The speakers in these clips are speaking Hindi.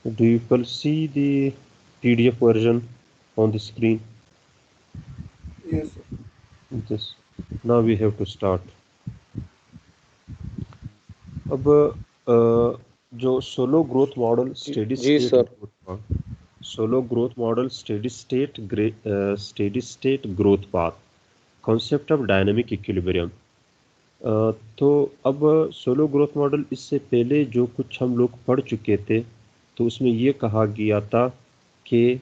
Do you people see the PDF version on the screen? Yes, sir. This. Now we have to start. अब जो सोलो ग्रोथ मॉडल स्टेडी जी state sir. Steady state growth path concept of dynamic equilibrium. तो अब सोलो ग्रोथ मॉडल, इससे पहले जो कुछ हम लोग पढ़ चुके थे तो उसमें ये कहा गया था कि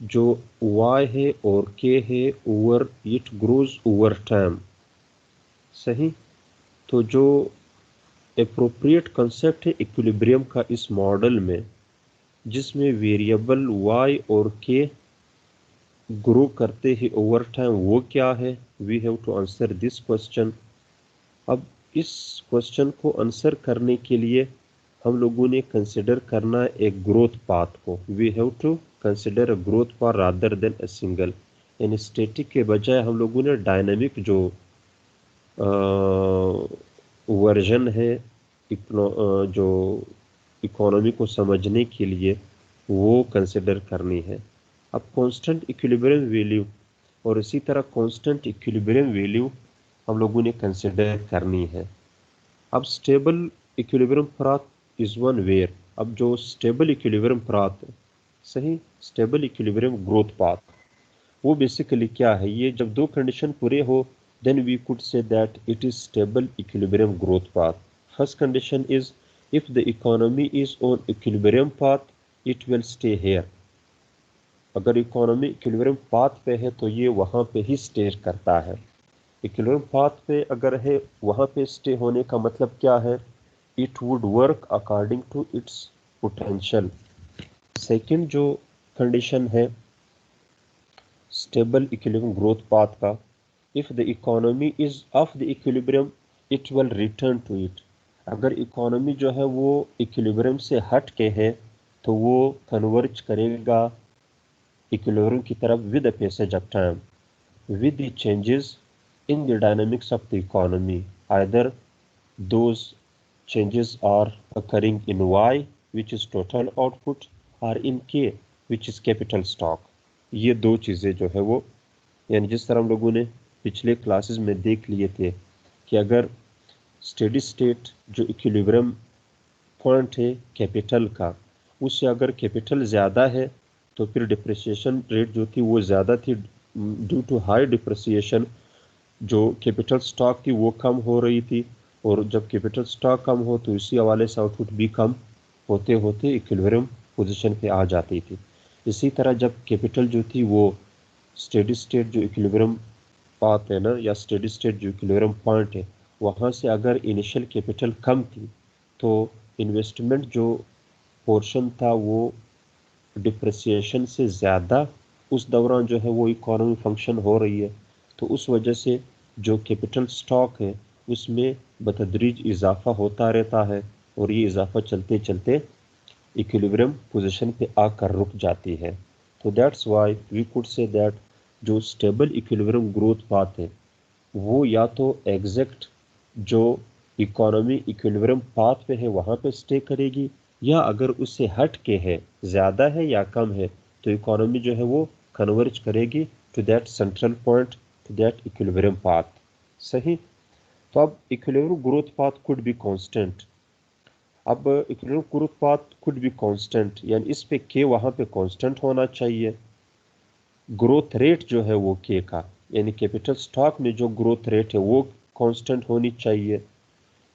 जो y है और k है over it grows over time. सही। तो जो एप्रोप्रिएट कंसेप्ट है इक्विलिब्रियम का इस मॉडल में, जिसमें वेरिएबल y और k ग्रो करते हैं ओवर टाइम, वो क्या है? We have to answer this question. अब इस क्वेश्चन को आंसर करने के लिए हम लोगों ने कंसिडर करना एक ग्रोथ पाथ को। We have to consider a growth path rather than a single, यानी स्टैटिक के बजाय हम लोगों ने डायनामिक जो वर्जन है जो इकोनॉमी को समझने के लिए, वो कंसिडर करनी है। अब कांस्टेंट इक्विलिब्रियम वैल्यू और इसी तरह कांस्टेंट इक्विलिब्रियम वैल्यू हम लोगों ने कंसिडर करनी है। अब stable equilibrium path is one where, अब जो स्टेबल इक्विलिब्रियम पाथ, सही, स्टेबल इक्विलिब्रियम ग्रोथ पाथ, वो बेसिकली क्या है? ये जब दो कंडीशन पूरे हो, then we could say that it is stable equilibrium growth path. First condition is, if the economy is on equilibrium path, it will stay here. अगर इकोनॉमी इक्विलिब्रियम पाथ पे है तो ये वहाँ पे ही स्टे करता है। इक्विलिब्रियम पाथ पे अगर है, वहाँ पे स्टे होने का मतलब क्या है? It would work according to its potential. Second जो कंडीशन है स्टेबल इक्विलिब्रियम ग्रोथ पाथ का, if the economy is of the equilibrium, it will return to it. अगर इकोनॉमी जो है वो इक्विलिब्रियम से हट के है तो वो कन्वर्ज करेगा इक्विलिब्रियम की तरफ with the passage of time, with the changes in the dynamics of the economy. Either those changes are occurring in Y, which is total output, or in K, which is capital stock. ये दो चीज़ें जो है वो, यानी जिस तरह हम लोगों ने पिछले क्लासेस में देख लिए थे कि अगर स्टेडी स्टेट जो इक्विलिब्रियम पॉइंट है कैपिटल का, उससे अगर कैपिटल ज़्यादा है तो फिर डिप्रिसिएशन रेट जो थी वो ज़्यादा थी। ड्यू टू हाई डिप्रिसिएशन जो कैपिटल स्टॉक थी वो कम हो रही थी, और जब कैपिटल स्टॉक कम हो तो इसी हवाले से आउटपुट भी कम होते होते इक्विलिब्रियम पोजीशन पे आ जाती थी। इसी तरह जब कैपिटल जो थी वो स्टेडी स्टेट जो इक्विलिब्रियम पाथ है ना, या स्टेडी स्टेट जो इक्विलिब्रियम पॉइंट है, वहाँ से अगर इनिशियल कैपिटल कम थी तो इन्वेस्टमेंट जो पोर्शन था वो डिप्रिसिएशन से ज़्यादा उस दौरान जो है वो इकोनॉमी फंक्शन हो रही है, तो उस वजह से जो कैपिटल स्टॉक है उसमें बतदरीज इजाफा होता रहता है, और ये इजाफा चलते चलते इक्विलिब्रियम पोजीशन पे आकर रुक जाती है। तो that's why we could say that जो स्टेबल इक्विलिब्रियम ग्रोथ पाथ है वो या तो एग्जैक्ट जो इकोनॉमी इक्विलिब्रियम पाथ पे है वहाँ पे स्टे करेगी, या अगर उससे हट के है, ज़्यादा है या कम है, तो इकोनॉमी जो है वो कन्वर्ज करेगी to that central point, to that equilibrium path. सही। तो अब equilibrium growth path could be constant. अब equilibrium growth path could be constant, यानी इस पे के वहाँ पे कांस्टेंट होना चाहिए। ग्रोथ रेट जो है वो के का, यानी कैपिटल स्टॉक में जो ग्रोथ रेट है वो कांस्टेंट होनी चाहिए,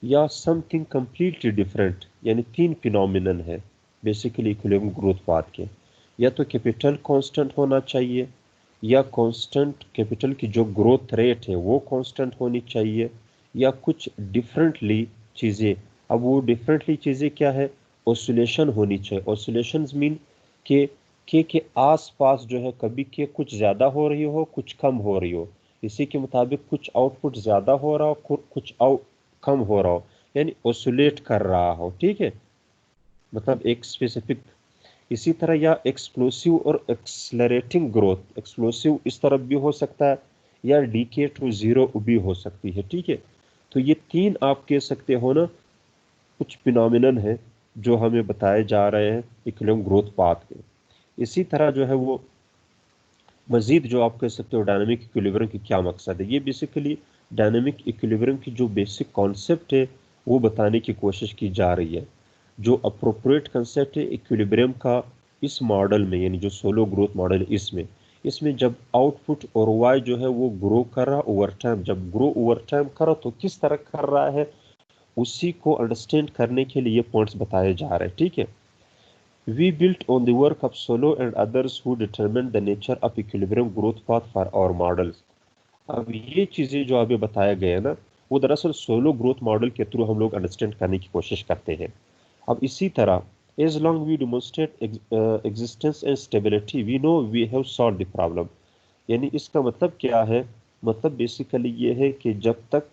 या समथिंग कंप्लीटली डिफरेंट, यानी तीन फिनोमिनन है बेसिकली इक्विलिब्रियम ग्रोथ पाथ के। या तो कैपिटल कांस्टेंट होना चाहिए, या कांस्टेंट कैपिटल की जो ग्रोथ रेट है वो कांस्टेंट होनी चाहिए, या कुछ डिफरेंटली चीज़ें। अब वो डिफरेंटली चीज़ें क्या है? ऑसिलेशन होनी चाहिए। ऑसिलेशंस मीन के आसपास जो है कभी के कुछ ज़्यादा हो रही हो, कुछ कम हो रही हो, इसी के मुताबिक कुछ आउटपुट ज़्यादा हो रहा हो, कुछ कम हो रहा हो, यानी ऑसिलेट कर रहा हो। ठीक है, मतलब एक स्पेसिफिक। इसी तरह या एक्सप्लोसिव और एक्सलरेटिंग ग्रोथ, एक्सप्लोसिव इस तरफ भी हो सकता है, या डीके टू जीरो भी हो सकती है। ठीक है, तो ये तीन आप कह सकते हो ना कुछ फिनोमिनन है जो हमें बताए जा रहे हैं इक्विलिब्रियम ग्रोथ पाथ के। इसी तरह जो है वो मजीद जो आप कह सकते हो डायनामिक इक्विलिब्रियम की क्या मकसद है, ये बेसिकली डायनामिक इक्विलिब्रियम की जो बेसिक कॉन्सेप्ट है वो बताने की कोशिश की जा रही है। जो अप्रोप्रिएट कंसेप्ट है इक्विलिब्रियम का इस मॉडल में, यानी जो सोलो ग्रोथ मॉडल इसमें इसमें जब आउटपुट और वाई जो है वो ग्रो कर रहा ओवर टाइम, जब ग्रो ओवर टाइम कर रहा तो किस तरह कर रहा है, उसी को अंडरस्टैंड करने के लिए ये पॉइंट्स बताए जा रहे हैं। ठीक है, we built on the work of Solow and others who determined the nature of equilibrium growth path for our models. अब ये चीजें जो अभी बताया गया है ना, वो दरअसल सोलो ग्रोथ मॉडल के थ्रू हम लोग अंडरस्टैंड करने की कोशिश करते हैं। अब इसी तरह as long we demonstrate existence and stability we know we have solve the problem. यानी इसका मतलब क्या है, मतलब बेसिकली ये है कि जब तक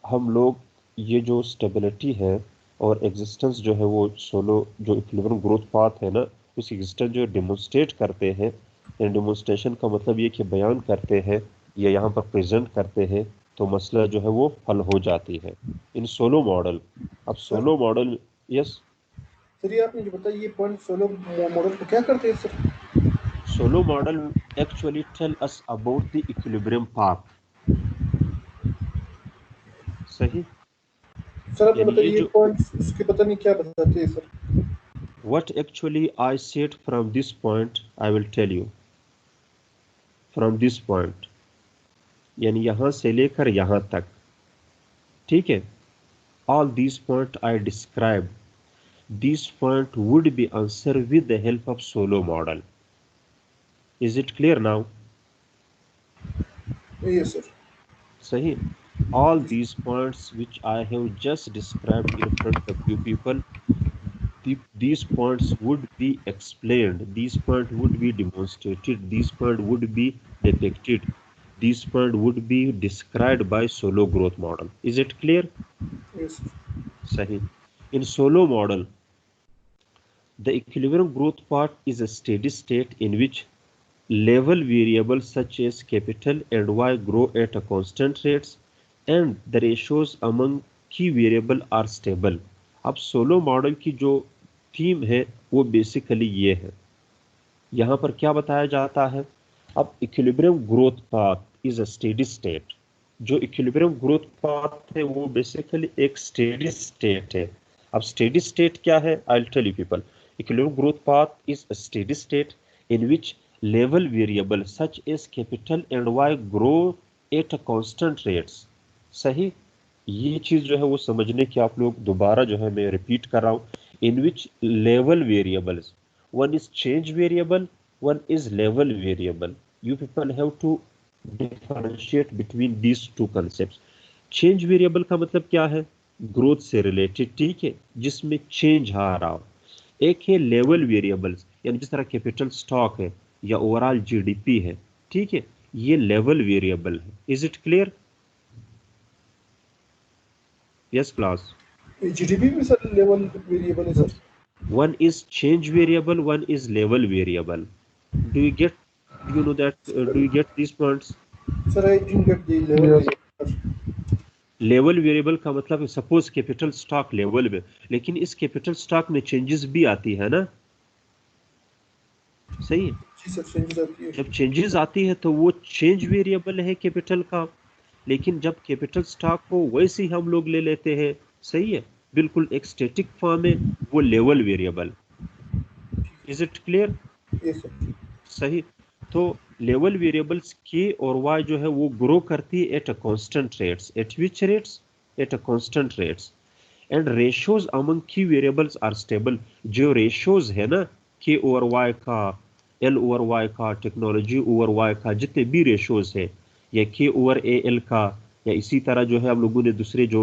हम लोग ये जो स्टेबिलिटी है और एग्जिस्टेंस जो है वो सोलो जो इक्विलिब्रियम ग्रोथ पाथ है ना, उस एग्जिस्टेंस जो डेमोन्स्ट्रेट करते हैं, एंड डेमोन्स्ट्रेशन का मतलब ये कि बयान करते हैं या यहाँ पर प्रेजेंट करते हैं, तो मसला जो है वो हल हो जाती है इन सोलो मॉडल। अब sir Solow model, yes, sir ये आपने जो बताया ये पॉइंट सोलो मॉडल को क्या करते हैं sir? Solow model actually tell us about the equilibrium path. सही, सर आपने यानी बताया ये ये जो पॉइंट इसके पता नहीं क्या बताते हैं sir. what actually I said from this point I will tell you from this point, यानी यहां से लेकर यहां तक। ठीक है, all these point I described, this point would be answered with the help of solo model. Is it clear now? ये सर। सही, all these points which I have just described in front of you people, these points would be explained, these points would be demonstrated, these points would be depicted, these points would be described by solo growth model. Is it clear? ये sir. Sahi. In solo model, the equilibrium growth part is a steady state in which level variables such as capital and Y grow at a constant rates and the ratios among key variable are stable. अब सोलो मॉडल की जो थीम है वो बेसिकली ये है, यहाँ पर क्या बताया जाता है। अब equilibrium growth path is a steady state. जो इक्विलिब्रियम ग्रोथ पाथ है वो बेसिकली एक स्टेडी स्टेट है। अब स्टेडी स्टेट क्या है, I will tell you people. Equilibrium growth path is a steady state in which level variable such as capital and Y grow at a constant rates. सही, ये चीज जो है वो समझने की आप लोग दोबारा जो है मैं रिपीट कर रहा हूं। In which level variables, one is change variable, one is level variable. You people have to differentiate between these two concepts. Change variable का मतलब क्या है, ग्रोथ से रिलेटेड, ठीक है, जिसमें चेंज आ रहा हो। एक है लेवल वेरिएबल्स, यानी जिस तरह कैपिटल स्टॉक है या ओवरऑल जीडीपी है, ठीक है, ये लेवल वेरिएबल है। Is it clear? Yes class. ये जीडीपी में सर लेवल वेरिएबल है sir. One is change variable, one is level variable. Do you get, do you know that, do you get these points? Sir I didn't get the level Yes. Variable. Level variable का मतलब है सपोज कैपिटल स्टॉक लेवल में, लेकिन इस कैपिटल स्टॉक में चेंजेस भी आती है ना। सही है, जी सर चेंजेस आती है। जब चेंजेस आती है तो वो चेंज वेरिएबल है कैपिटल का, लेकिन जब कैपिटल स्टॉक को वैसे ही हम लोग ले लेते हैं, सही है, बिल्कुल एक स्टैटिक फॉर्म है, वो level variable. Is it clear? ये सर। सही, तो लेवल वेरिएबल्स के और वाई जो है वो ग्रो करती है eight a constant rates. Eight which rates? Eight a constant rates. And ratios among की वेरिएबल्स आर स्टेबल। जो रेशियोज है ना, के ओवर वाई का, एल ओवर वाई का, टेक्नोलॉजी ओवर वाई का, जितने भी रेशियोज है, या के ओवर ए एल का, या इसी तरह जो है हम लोगों ने दूसरे जो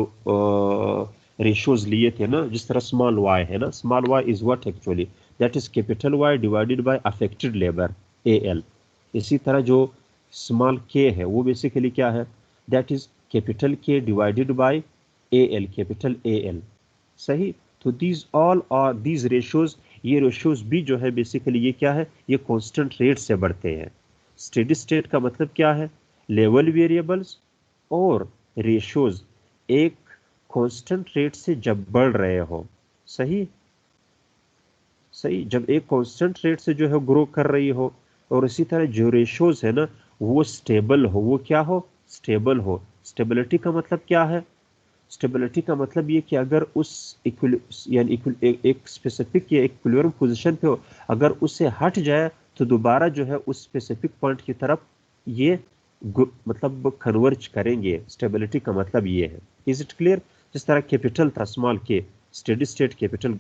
रेशियोज लिए थे ना, जिस तरह स्मॉल वाई है ना, small Y is what actually, that is capital Y divided by effective labour A L. इसी तरह जो स्मॉल के है वो बेसिकली क्या है, that is capital K divided by A L, capital A L. सही, तो these all are these ratios, ये रेशियोज भी जो है बेसिकली ये क्या है, ये कांस्टेंट रेट से बढ़ते हैं। स्टेडी स्टेट का मतलब क्या है, लेवल वेरिएबल्स और रेशियोज एक कांस्टेंट रेट से जब बढ़ रहे हो, सही, सही, जब एक कांस्टेंट रेट से जो है ग्रो कर रही हो, और इसी तरह जो रेशोज है ना वो स्टेबल हो, वो क्या हो, स्टेबल हो। स्टेबिलिटी का मतलब क्या है? स्टेबिलिटी का मतलब ये कि अगर उस यानी एक स्पेसिफिक या इक्विलिब्रियम पोजीशन पे हो, अगर उससे हट जाए तो दोबारा जो है उस स्पेसिफिक पॉइंट की तरफ ये मतलब कन्वर्ज करेंगे। स्टेबिलिटी का मतलब ये है। Is it clear? जिस तरह कैपिटल था स्मॉल के, steady state capital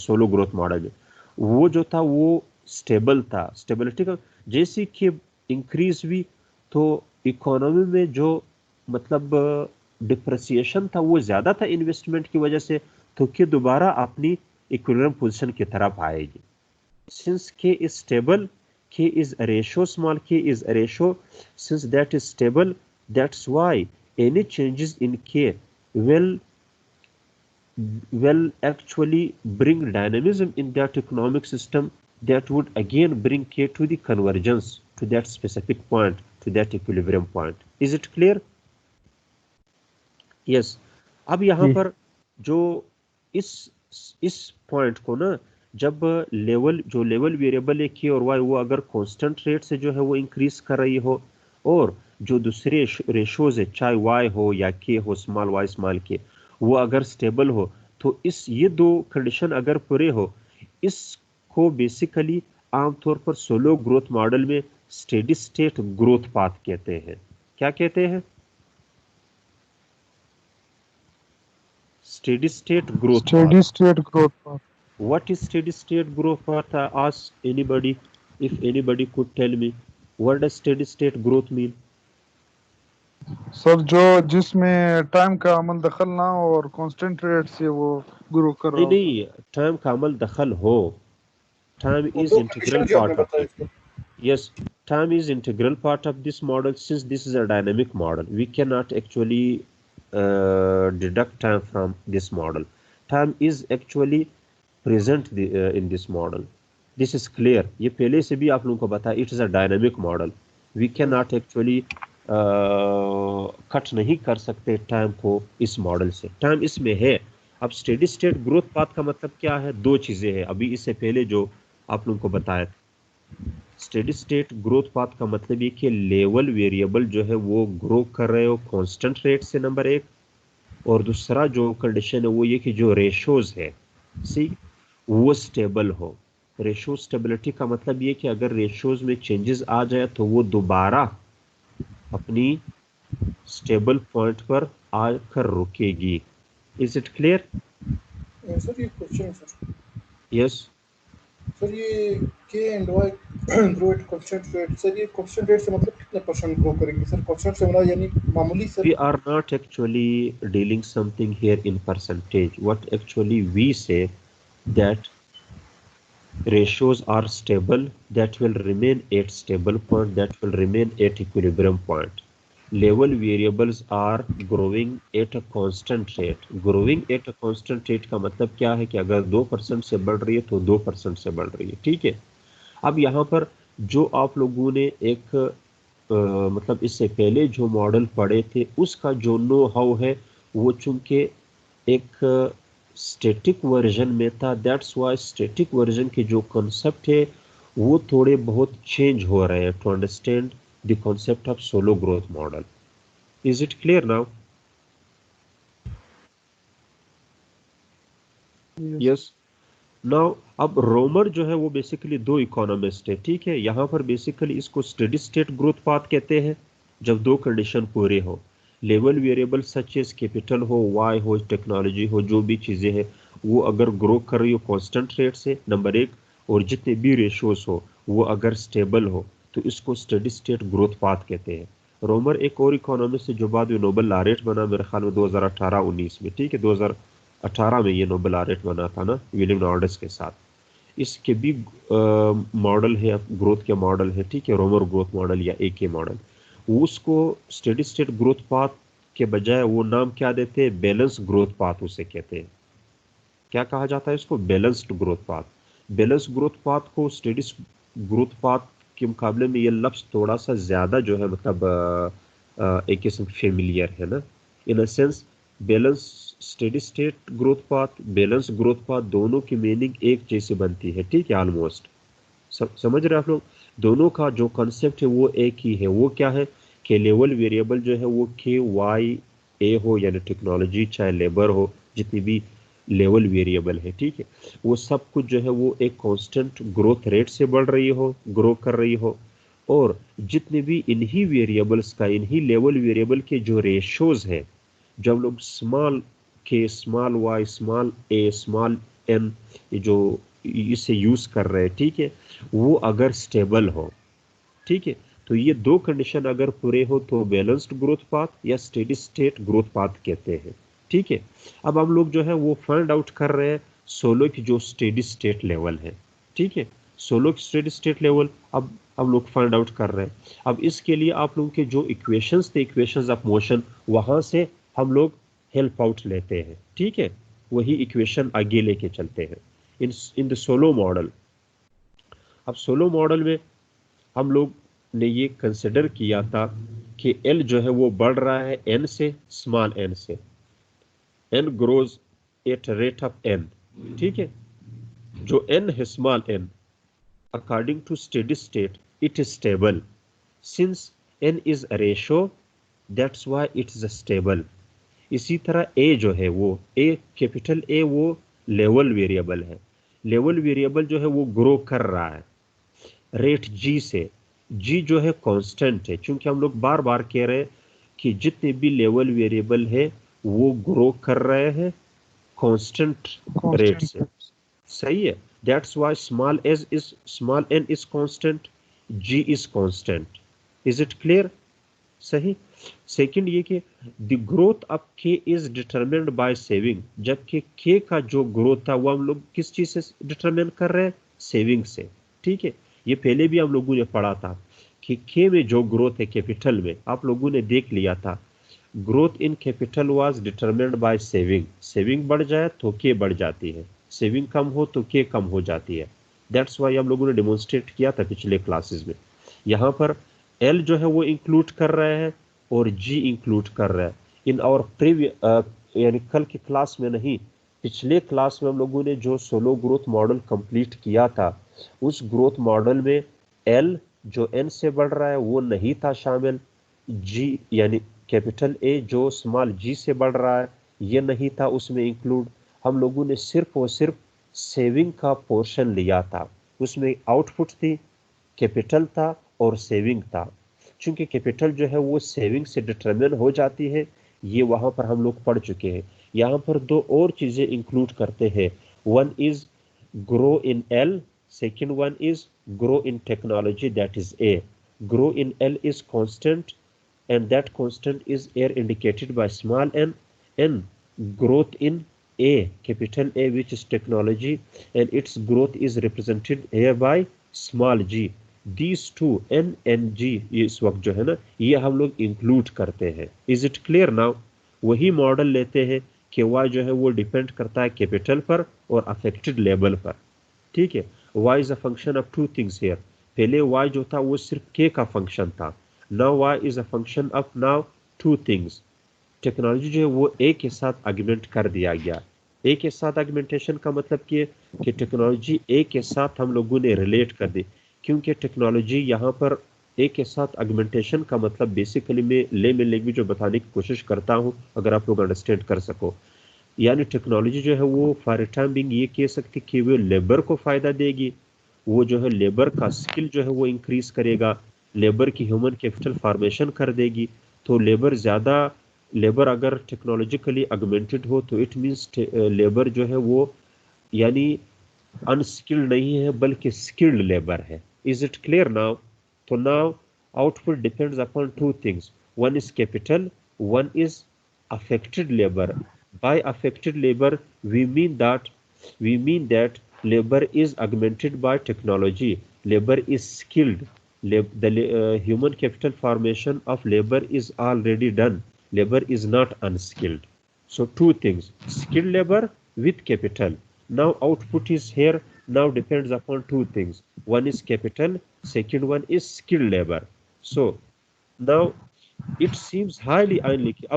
solo growth model में, वो जो था वो स्टेबल था। स्टेबिलिटी का जैसी कि इंक्रीज हुई तो इकोनॉमी में जो मतलब डिप्रिसिएशन था वो ज्यादा था इन्वेस्टमेंट की वजह से, तो कि दोबारा अपनी इक्विलिब्रियम पोजीशन की तरफ आएगी। Since k is stable, k is a ratio, small k is a ratio, since that is stable, that's why any changes in k will actually bring dynamism in that economic system, that would again bring k to the convergence to that specific point, to that equilibrium point. Is it clear? Yes. अब यहाँ जी पर जो इस पॉइंट को ना, जब लेवल वेरिएबल है के और वाई, वो अगर कांस्टेंट रेट से जो है वो इंक्रीज कर रही हो, और जो दूसरे रेशोज है चाहे वाई हो या के हो, स्मॉल वाई स्मॉल के, वो अगर स्टेबल हो, तो ये दो कंडीशन अगर पूरे हो, इसको बेसिकली आमतौर पर सोलो ग्रोथ मॉडल में स्टेडी स्टेट ग्रोथ पाथ कहते हैं। क्या कहते हैं? Steady state growth path. Steady state growth path. What is steady state growth path? I ask anybody, if anybody could tell me, what does steady state growth mean? Sir जो जिसमें टाइम का अमल दखल ना हो और कांस्टेंट रेट से वो ग्रो कर रहा नहीं हो। नहीं, टाइम का अमल दखल हो, time वो is दो integral कंडीशन जो आपने part of बताया it. इसको, Yes, time is integral part of this model. Since this is a dynamic model, we cannot actually deduct time from this model. Time is actually present in this model. This is clear. ये पहले से भी आप लोगों को बताया, it is a dynamic model. We cannot actually cut नहीं कर सकते टाइम को इस मॉडल से। टाइम इसमें है। अब स्टेडी स्टेट ग्रोथ पाथ का मतलब क्या है? दो चीजें हैं अभी इससे पहले जो आप लोगों को बताया था। स्टेडी स्टेट ग्रोथ पाथ का मतलब ये कि लेवल वेरिएबल जो है वो ग्रो कर रहे हो कांस्टेंट रेट से, नंबर एक, और दूसरा जो कंडीशन है वो ये कि जो रेशोज है सी वो स्टेबल हो। रेशो स्टेबिलिटी का मतलब ये कि अगर रेशोज में चेंजेस आ जाए तो वो दोबारा अपनी स्टेबल पॉइंट पर आकर रुकेगी। Is it clear? सर ये क्वेश्चन है सर। यस। सर ये K and Y grow at constant rate, sir ये कांस्टेंट रेट से मतलब कितने परसेंट ग्रो करेंगे सर? कांस्टेंट से मतलब यानी मामूली sir. We are not actually dealing something here in percentage. What actually we say that ratios are stable, that will remain at stable point, that will remain at equilibrium point. Level variables are growing at a constant rate. Growing at a constant rate का मतलब क्या है कि अगर 2% से बढ़ रही है तो 2% से बढ़ रही है। ठीक है। अब यहाँ पर जो आप लोगों ने एक मतलब इससे पहले जो मॉडल पढ़े थे उसका जो नो हाउ है वो चूंकि एक स्टैटिक वर्जन में था, दैट्स वाई स्टैटिक वर्जन के जो कॉन्सेप्ट है वो थोड़े बहुत चेंज हो रहे हैं to understand the concept of Solow growth model. Is it clear now? Yes. Now अब रोमर जो है वो बेसिकली दो इकोनॉमिस्ट है। ठीक है। यहाँ पर बेसिकली इसको स्टेडी स्टेट ग्रोथ पाथ कहते हैं जब दो कंडीशन पूरे हो। Level variable such as capital हो, वाई हो, टेक्नोलॉजी हो, जो भी चीज़ें हैं वो अगर ग्रो कर रही हो कांस्टेंट रेट से, नंबर एक, और जितने भी रेशोज हो वो अगर स्टेबल हो तो इसको स्टेडी स्टेट ग्रोथ पाथ कहते हैं। रोमर एक और इकोनॉमिस्ट है जो बाद में नोबेल लॉरेट बना मेरे ख्याल में 2018-19 में। ठीक है। 2018 में ये नोबेल लॉरेट बना था ना विलियम नॉर्डस के साथ। इसके भी मॉडल है, ग्रोथ के मॉडल है। ठीक है। रोमर ग्रोथ मॉडल या ए के मॉडल, उसको स्टेडी स्टेट ग्रोथ पाथ के बजाय वो नाम क्या देते हैं? बैलेंस ग्रोथ पाथ उसे कहते हैं। क्या कहा जाता है इसको? Balanced growth path. Balance growth path को स्टेडी ग्रोथ पाथ के मुकाबले में ये लफ्ज थोड़ा सा ज्यादा जो है मतलब एक किस्म फेमिलियर है ना, in a sense balance steady state growth path, balance growth path, दोनों की मीनिंग एक जैसी बनती है, ठीक है, ऑलमोस्ट समझ रहे हैं आप लोग। दोनों का जो कॉन्सेप्ट है वो एक ही है। वो क्या है कि लेवल वेरिएबल जो है वो के वाई ए हो, यानी टेक्नोलॉजी चाहे लेबर हो, जितनी भी लेवल वेरिएबल है, ठीक है, वो सब कुछ जो है वो एक कांस्टेंट ग्रोथ रेट से बढ़ रही हो, ग्रो कर रही हो। और जितने भी इन्हीं वेरिएबल्स का, इन्हीं लेवल वेरिएबल के जो रेशोज है, जो हम लोग स्मॉल के, स्मॉल वाई, स्मॉल ए, स्मॉल एन, जो इसे यूज कर रहे हैं, ठीक है, वो अगर स्टेबल हो, ठीक है, तो ये दो कंडीशन अगर पूरे हो तो बैलेंस्ड ग्रोथ पाथ या स्टेडी स्टेट ग्रोथ पाथ कहते हैं, ठीक है। अब हम लोग जो है वो फाइंड आउट कर रहे हैं सोलो की जो स्टेडी स्टेट लेवल है, ठीक है, सोलो की स्टेडी स्टेट लेवल अब हम लोग फाइंड आउट कर रहे हैं। अब इसके लिए आप लोगों के जो इक्वेशंस थे, इक्वेशंस ऑफ मोशन, वहां से हम लोग हेल्प आउट लेते हैं, ठीक है, वही इक्वेशन आगे लेके चलते हैं इन द सोलो मॉडल। अब सोलो मॉडल में हम लोग ने ये कंसिडर किया था कि एल जो है वो बढ़ रहा है एन से, स्मॉल एन से, N grows at rate of N, ठीक है, जो एन है small N, according to steady state it is stable, since N is a ratio, that's why it is stable. इसी तरह ए जो है वो ए, कैपिटल ए, वो लेवल वेरिएबल है, लेवल वेरिएबल जो है वो ग्रो कर रहा है रेट जी से। जी जो है कांस्टेंट है, क्योंकि हम लोग बार बार कह रहे हैं कि जितने भी लेवल वेरिएबल है वो ग्रो कर रहे हैं कांस्टेंट रेट से, सही है। That's why small N is constant, G is constant. Is it clear? सही। सेकंड ये कि the growth of K is determined by saving, जबकि के का जो ग्रोथ था वो हम लोग किस चीज से डिटरमिन कर रहे हैं? सेविंग से, ठीक है। ये पहले भी हम लोगों ने पढ़ा था कि के में जो ग्रोथ है कैपिटल में, आप लोगों ने देख लिया था, growth in capital was determined by saving. Saving बढ़ जाए तो के बढ़ जाती है, सेविंग कम हो तो के कम हो जाती है। दैट्स वाई हम लोगों ने डेमोन्स्ट्रेट किया था पिछले क्लासेस में। यहाँ पर एल जो है वो इंक्लूड कर रहे हैं और जी इंक्लूड कर रहा है। इन और प्रीवियस यानी कल की क्लास में नहीं, पिछले क्लास में हम लोगों ने जो सोलो ग्रोथ मॉडल कंप्लीट किया था, उस ग्रोथ मॉडल में एल जो एन से बढ़ रहा है वो नहीं था शामिल, जी यानी कैपिटल ए जो स्मॉल जी से बढ़ रहा है ये नहीं था उसमें इंक्लूड। हम लोगों ने सिर्फ और सिर्फ सेविंग का पोर्शन लिया था, उसमें आउटपुट थी, कैपिटल था और सेविंग था। चूंकि कैपिटल जो है वो सेविंग से डिटरमिन हो जाती है, ये वहां पर हम लोग पढ़ चुके हैं। यहाँ पर दो और चीजें इंक्लूड करते हैं, one is grow in L, second one is grow in technology, that is A. Grow in L is constant, and that constant is here indicated by small n. And growth in A, capital A, which is technology, and its growth is represented here by small g. These two n and g इस वक्त जो है ना ये हम लोग इंक्लूड करते हैं। Is it clear now? वही मॉडल लेते हैं कि y जो है वो डिपेंड करता है कैपिटल पर और अफेक्टेड लेवल पर, ठीक है। y is a function of two things here. पहले y जो था वो सिर्फ k का फंक्शन था, now y is a function of now two things. Technology जो है वो a के साथ आर्गुमेंट कर दिया गया। a के साथ आर्गुमेंटेशन का मतलब कि टेक्नोलॉजी a के साथ हम लोगों ने रिलेट कर दी, क्योंकि टेक्नोलॉजी यहाँ पर a के साथ आर्गुमेंटेशन का मतलब बेसिकली मैं लेमन लैंग्वेज में बताने की कोशिश करता हूँ अगर आप लोग अंडरस्टैंड कर सको। यानी टेक्नोलॉजी जो है वो फॉर टाइम बिंग ये कह सकती कि वो लेबर को फायदा देगी, वो जो है लेबर का स्किल जो है वो इंक्रीज करेगा, लेबर की ह्यूमन कैपिटल फॉर्मेशन कर देगी। तो लेबर अगर टेक्नोलॉजिकली अगमेंटेड हो तो इट मीन्स लेबर जो है वो यानी अनस्किल्ड नहीं है बल्कि स्किल्ड लेबर है। Is it clear now? तो now output depends upon two things, one is capital, one is affected labor. By affected labor we mean that labor is augmented by technology, labor is skilled, the human capital formation of labor is already done, labor is not unskilled. So two things, skilled labor with capital. Now output is here, now depends upon two things, one is capital, second one is skilled labor. So now it seems highly unlikely.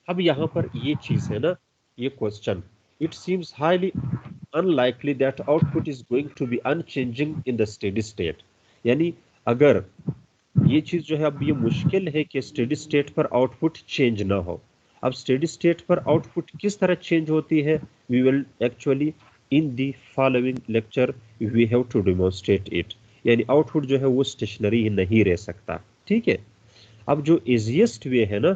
अब अब यहाँ पर ये चीज है ना, ये question, it seems highly unlikely that output is going to be unchanging in the steady state. यानी अगर ये चीज जो है, अब ये मुश्किल है कि स्टेडी स्टेट पर आउटपुट चेंज ना हो। अब स्टेडी स्टेट पर आउटपुट किस तरह चेंज होती है, we will actually in the following lecture we have to demonstrate it. यानी आउटपुट जो है वो स्टेशनरी ही नहीं रह सकता, ठीक है। अब जो इजीएस्ट वे है ना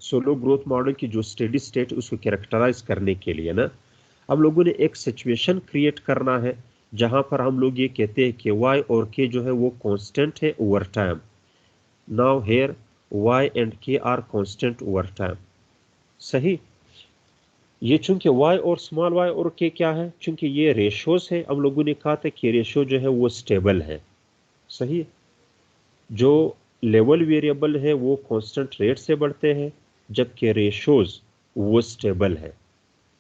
सोलो ग्रोथ मॉडल की जो स्टेडी स्टेट उसको कैरेक्टराइज करने के लिए ना, हम लोगों ने एक सिचुएशन क्रिएट करना है जहां पर हम लोग ये कहते हैं कि y और k जो है वो कांस्टेंट है over time. Now here y and k are constant over time, सही। ये चूंकि y और स्मॉल y और k क्या है, चूंकि ये रेशोज है, हम लोगों ने कहा था कि रेशो जो है वो स्टेबल है, सही। जो लेवल वेरिएबल है वो कांस्टेंट रेट से बढ़ते हैं, जबकि रेशोज वो स्टेबल है।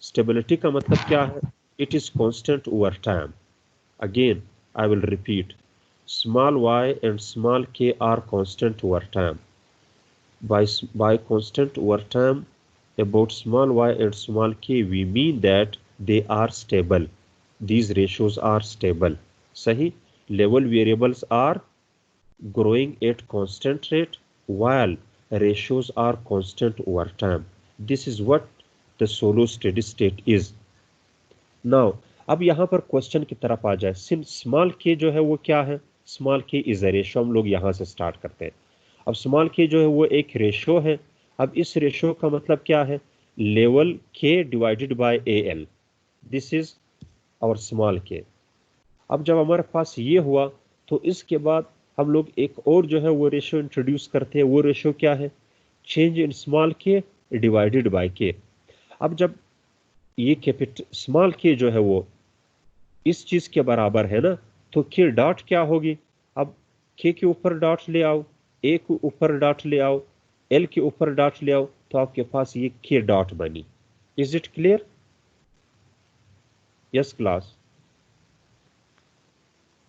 स्टेबिलिटी का मतलब क्या है, it is constant over time. Again, I will repeat, small y and small k are constant over time. By constant over time, about small y and small k, we mean that they are stable. These ratios are stable. सही, level variables are growing at constant rate while ratios are constant over time. This is what the solo steady state is. Now, अब यहाँ पर क्वेश्चन की तरफ आ जाए। स्मॉल के जो है वो क्या है, स्मॉल के इज अ रेशो। हम लोग यहाँ से स्टार्ट करते हैं। अब स्मॉल के जो है वो एक रेशो है। अब इस रेशो का मतलब क्या है, level K divided by A L, this is our small K. अब जब हमारे पास ये हुआ तो इसके बाद हम लोग एक और जो है वो रेशो इंट्रोड्यूस करते हैं। वो रेशो क्या है, चेंज इन स्मॉल के डिवाइडेड बाय के। अब जब ये कैपिटल स्मॉल के जो है वो इस चीज के बराबर है ना, तो के डॉट क्या होगी, अब के ऊपर डॉट ले आओ, ए के ऊपर डॉट ले आओ, एल के ऊपर डॉट ले आओ, तो आपके पास ये के डॉट बनी। Is it clear? Yes class?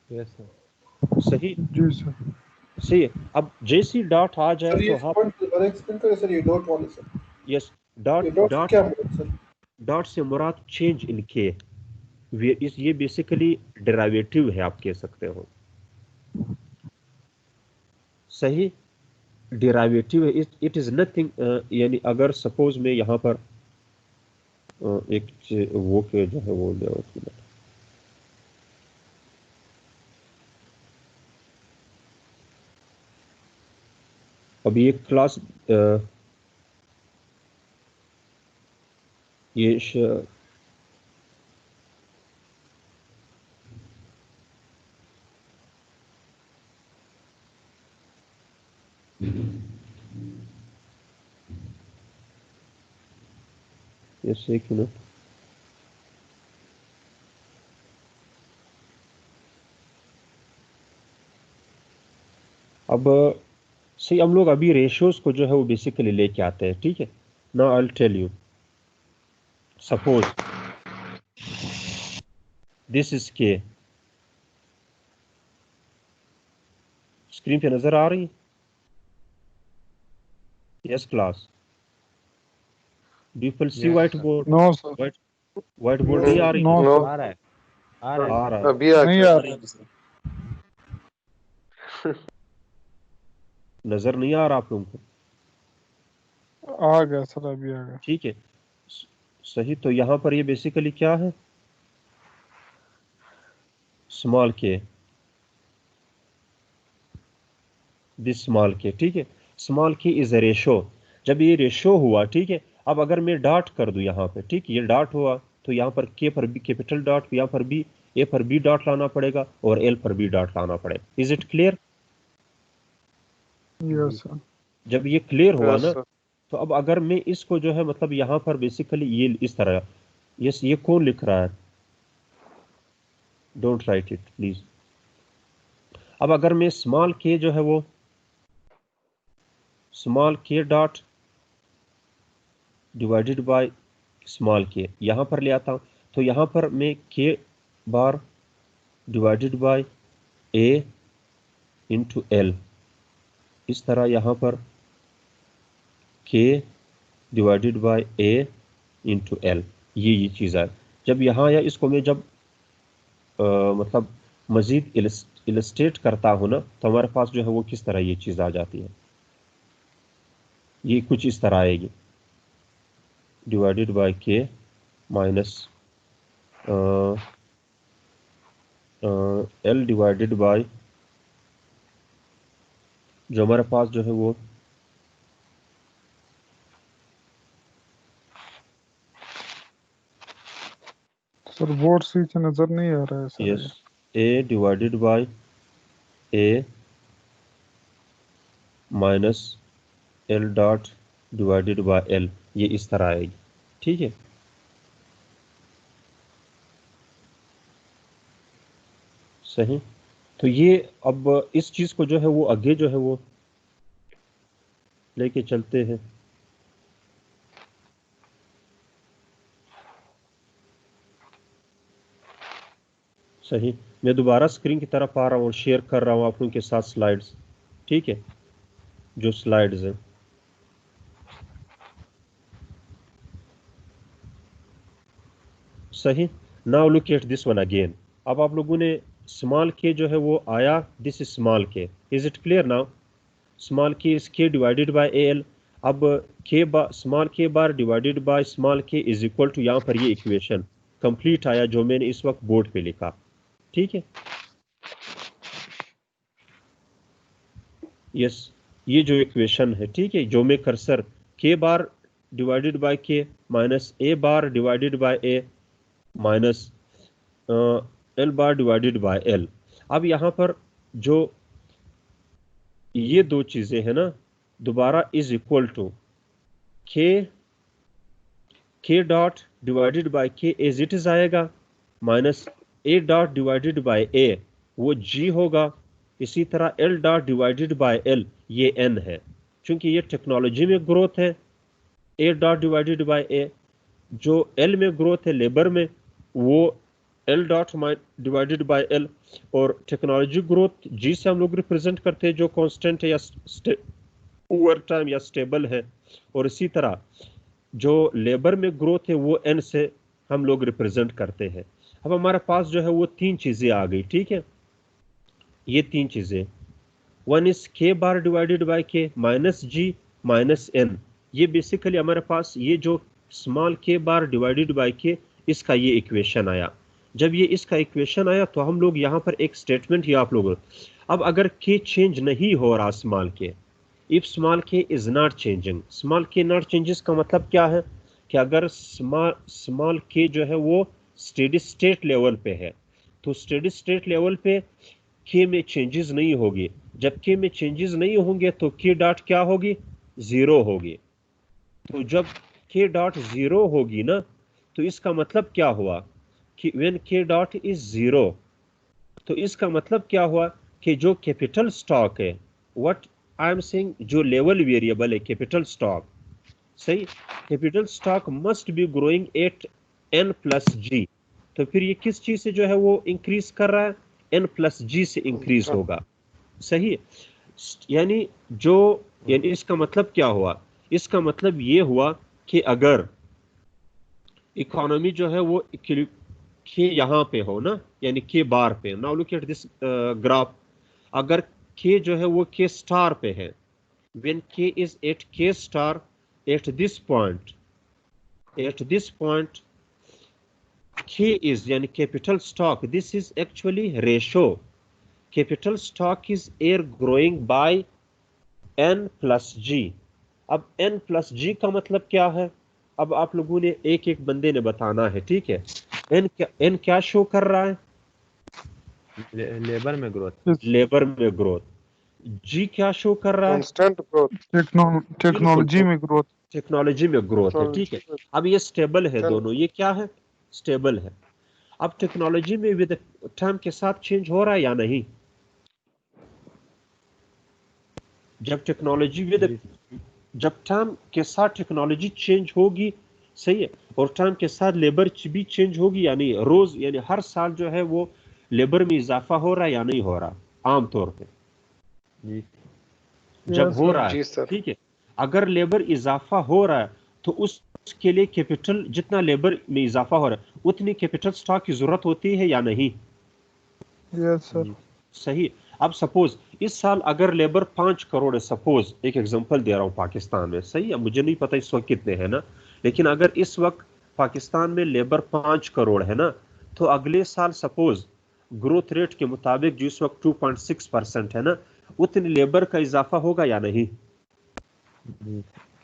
Yes sir. सही, जी सर। सही। अब जैसी डॉट आ जाए सर ये तो आप, पॉइंट और एक्सप्लेन करें सर, ये डॉट वाले सर, यस, ये डॉट डॉट से डॉट क्या मतलब सर? डॉट से मुराद चेंज इन के, ये बेसिकली डेरिवेटिव है, आप कह सकते हो, सही। डेरिवेटिव है, इट इज नथिंग। यानी अगर सपोज मैं यहाँ पर एक वो के जो है वो ले आओ, एक मिनट। अब ये क्लास ये एक मिनट। अब सही, हम लोग अभी रेशियोज को जो है वो बेसिकली लेके आते हैं, ठीक है। Now I will tell you, suppose this is K, screen पे नजर आ रही है? Yes class, do you see Yes, white sir. Board? No sir. White board नहीं आ रही? नो आ सर, रहा है, आ रहा है आ सर। रहा है, अभी आ नहीं गया आ रहा। नजर नहीं आ रहा आप लोगों को? आ गया सर, अभी आ गया। ठीक है, सही। तो यहाँ पर ये बेसिकली क्या है, स्मॉल के, दिस स्मॉल के, ठीक है। स्मॉल के इज अ रेशो। जब ये रेशो हुआ, ठीक है, अब अगर मैं डॉट कर दूं यहाँ पे, ठीक, ये डॉट हुआ, तो यहाँ पर के पर बी कैपिटल डॉट, यहाँ पर बी, ए पर बी डॉट लाना पड़ेगा और एल पर बी डॉट लाना पड़ेगा। Is it clear? Yes sir. जब ये क्लियर हुआ यस ना, सर। तो अब अगर मैं इसको जो है मतलब यहाँ पर बेसिकली ये इस तरह, यस, ये कौन लिख रहा है? Don't write it please. अब अगर मैं स्मॉल के जो है वो स्मॉल के डॉट डिवाइडेड बाय स्मॉल के यहाँ पर ले आता हूँ, तो यहाँ पर मैं के बार divided by A into L, इस तरह यहाँ पर के divided by A into L, ये चीज़ है। जब यहाँ या इसको मैं जब मतलब मज़ीद इलस्ट्रेट करता हूँ ना, तो हमारे पास जो है वो किस तरह ये चीज़ आ जाती है, ये कुछ इस तरह आएगी, divided by K minus L divided by, जो हमारे पास जो है वो सर बोर्ड से नजर नहीं आ रहा है sir. Yes, A divided by A minus L dot divided by L, ये इस तरह आएगी। ठीक है, सही। तो ये अब इस चीज़ को जो है वो आगे जो है वो लेके चलते हैं। सही, मैं दोबारा स्क्रीन की तरफ आ रहा हूँ और शेयर कर रहा हूँ आप लोगों के साथ स्लाइड्स। ठीक है, जो स्लाइड्स हैं, सही। Now look at this one again. अब आप लोगों ने स्मॉल के जो है वो आया, दिस इज स्मॉल के, is it clear now? Small के इज के डिवाइडेड बाय ए एल। अब के स्मॉल के बार डिवाइडेड बाय स्मॉल के इज इक्वल टू, यहाँ पर ये इक्वेशन कंप्लीट आया जो मैंने इस वक्त बोर्ड पे लिखा। ठीक है, यस, ये जो इक्वेशन है, ठीक है, जो मैं कर्सर के बार divided by K minus A bar divided by A minus L bar divided by L. अब यहाँ पर जो ये दो चीजें हैं ना, दोबारा is equal to K dot divided by K as it is आएगा, minus A dot divided by A वो जी होगा। इसी तरह L dot divided by L ये एन है, क्योंकि ये टेक्नोलॉजी में ग्रोथ है। A dot divided by A, जो एल में ग्रोथ है लेबर में, वो L dot divided by L. और टेक्नोलॉजी ग्रोथ जी से हम लोग रिप्रेजेंट करते हैं, जो कांस्टेंट है या ओवर टाइम या स्टेबल है। और इसी तरह जो लेबर में ग्रोथ है वो एन से हम लोग रिप्रेजेंट करते हैं। अब हमारे पास जो है वो तीन चीजें आ गई। ठीक है, ये तीन चीजें, one is K bar divided by K minus G minus N. ये बेसिकली हमारे पास ये जो स्मॉल के बार डिवाइडेड बाय के, इसका ये इक्वेशन आया। जब ये इसका इक्वेशन आया तो हम लोग यहाँ पर एक स्टेटमेंट किया आप लोगों। अब अगर के चेंज नहीं हो रहा स्मॉल के, इफ स्मॉल के इज नॉट चेंजिंग, स्मॉल के नॉट चेंजेस का मतलब क्या है कि अगर स्मॉल के जो है वो स्टेडी स्टेट लेवल पे है, तो स्टेडी स्टेट लेवल पे के में चेंजेस नहीं होगी। जब के में चेंजेस नहीं होंगे तो के डॉट क्या होगी, जीरो होगी। तो जब के डॉट जीरो होगी ना, तो इसका मतलब क्या हुआ कि व्हेन के डॉट इज जीरो, तो इसका मतलब क्या हुआ कि जो capital stock what, I am एम सेइंग, जो लेवल वेरिएबल है कैपिटल स्टॉक, सही, capital stock must be growing at N plus G. तो फिर ये किस चीज से जो है वो इंक्रीज कर रहा है, एन प्लस जी से इंक्रीज होगा। सही, यानी इसका मतलब क्या हुआ, इसका मतलब ये हुआ कि अगर इकोनॉमी जो है वो के यहाँ पे हो ना, यानी के बार पे, now look at this graph, अगर के जो है वो के स्टार पे है, when K is at K star at this point, K is यानी capital stock, this is actually ratio, capital stock is air growing by N plus G. अब एन प्लस जी का मतलब क्या है, अब आप लोगों ने एक एक बंदे ने बताना है। ठीक है, एन क्या शो कर रहा है, लेबर में ग्रोथ, लेबर में ग्रोथ। जी क्या शो कर रहा है, कांस्टेंट ग्रोथ, टेक्नोलॉजी में ग्रोथ। टेक्नोलॉजी में ग्रोथ है। ठीक है, अब ये स्टेबल है दोनों, ये क्या है, स्टेबल है। अब टेक्नोलॉजी में विद टाइम के साथ चेंज हो रहा है या नहीं? जब टेक्नोलॉजी जब टाइम के साथ टेक्नोलॉजी चेंज होगी, सही है, और टाइम के साथ लेबर भी चेंज होगी, यानी रोज यानी हर साल जो है वो लेबर में इजाफा हो रहा है या नहीं हो रहा, आमतौर पे जी जब हो रहा है, जी सर। ठीक है, अगर लेबर इजाफा हो रहा है तो उसके लिए कैपिटल, जितना लेबर में इजाफा हो रहा है उतनी कैपिटल स्टॉक की जरूरत होती है या नहीं? Yes sir. सही। अब सपोज इस साल अगर लेबर 5 करोड़ है, सपोज एक एग्जांपल दे रहा हूं पाकिस्तान में, सही है, मुझे नहीं पता इस वक्त कितने हैं ना, लेकिन अगर इस वक्त पाकिस्तान में लेबर 5 करोड़ है ना, तो अगले साल सपोज ग्रोथ रेट के मुताबिक जो इस वक्त 2.6% है ना, उतनी लेबर का इजाफा होगा या नहीं?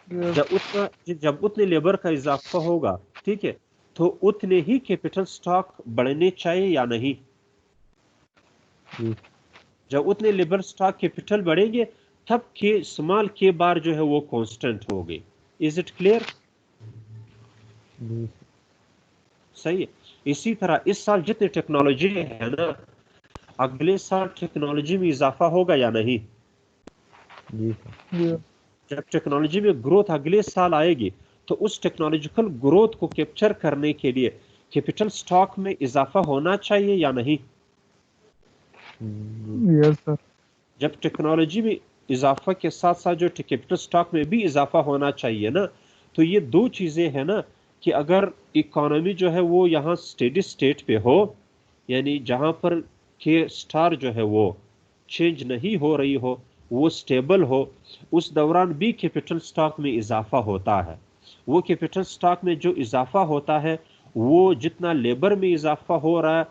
जब उतने लेबर का इजाफा होगा, ठीक है, तो उतने ही कैपिटल स्टॉक बढ़ने चाहिए या नहीं? जब उतने लेबर स्टॉक कैपिटल बढ़ेंगे तब के स्मॉल के बार जो है वो कांस्टेंट होगी। Is it clear? सही है। इसी तरह इस साल जितनी टेक्नोलॉजी है ना, अगले साल टेक्नोलॉजी में इजाफा होगा या नहीं? जब टेक्नोलॉजी में ग्रोथ अगले साल आएगी तो उस टेक्नोलॉजिकल ग्रोथ को कैप्चर करने के लिए कैपिटल स्टॉक में इजाफा होना चाहिए या नहीं? Yes sir. जब टेक्नोलॉजी में इजाफा के साथ साथ जो कैपिटल स्टॉक में भी इजाफा होना चाहिए ना, तो ये दो चीजें हैं ना, कि अगर इकोनॉमी जो है वो यहाँ स्टेडी स्टेट पे हो, यानी जहां पर के स्टार जो है वो चेंज नहीं हो रही हो, वो स्टेबल हो, उस दौरान भी कैपिटल स्टॉक में इजाफा होता है। वो कैपिटल स्टॉक में जो इजाफा होता है वो जितना लेबर में इजाफा हो रहा है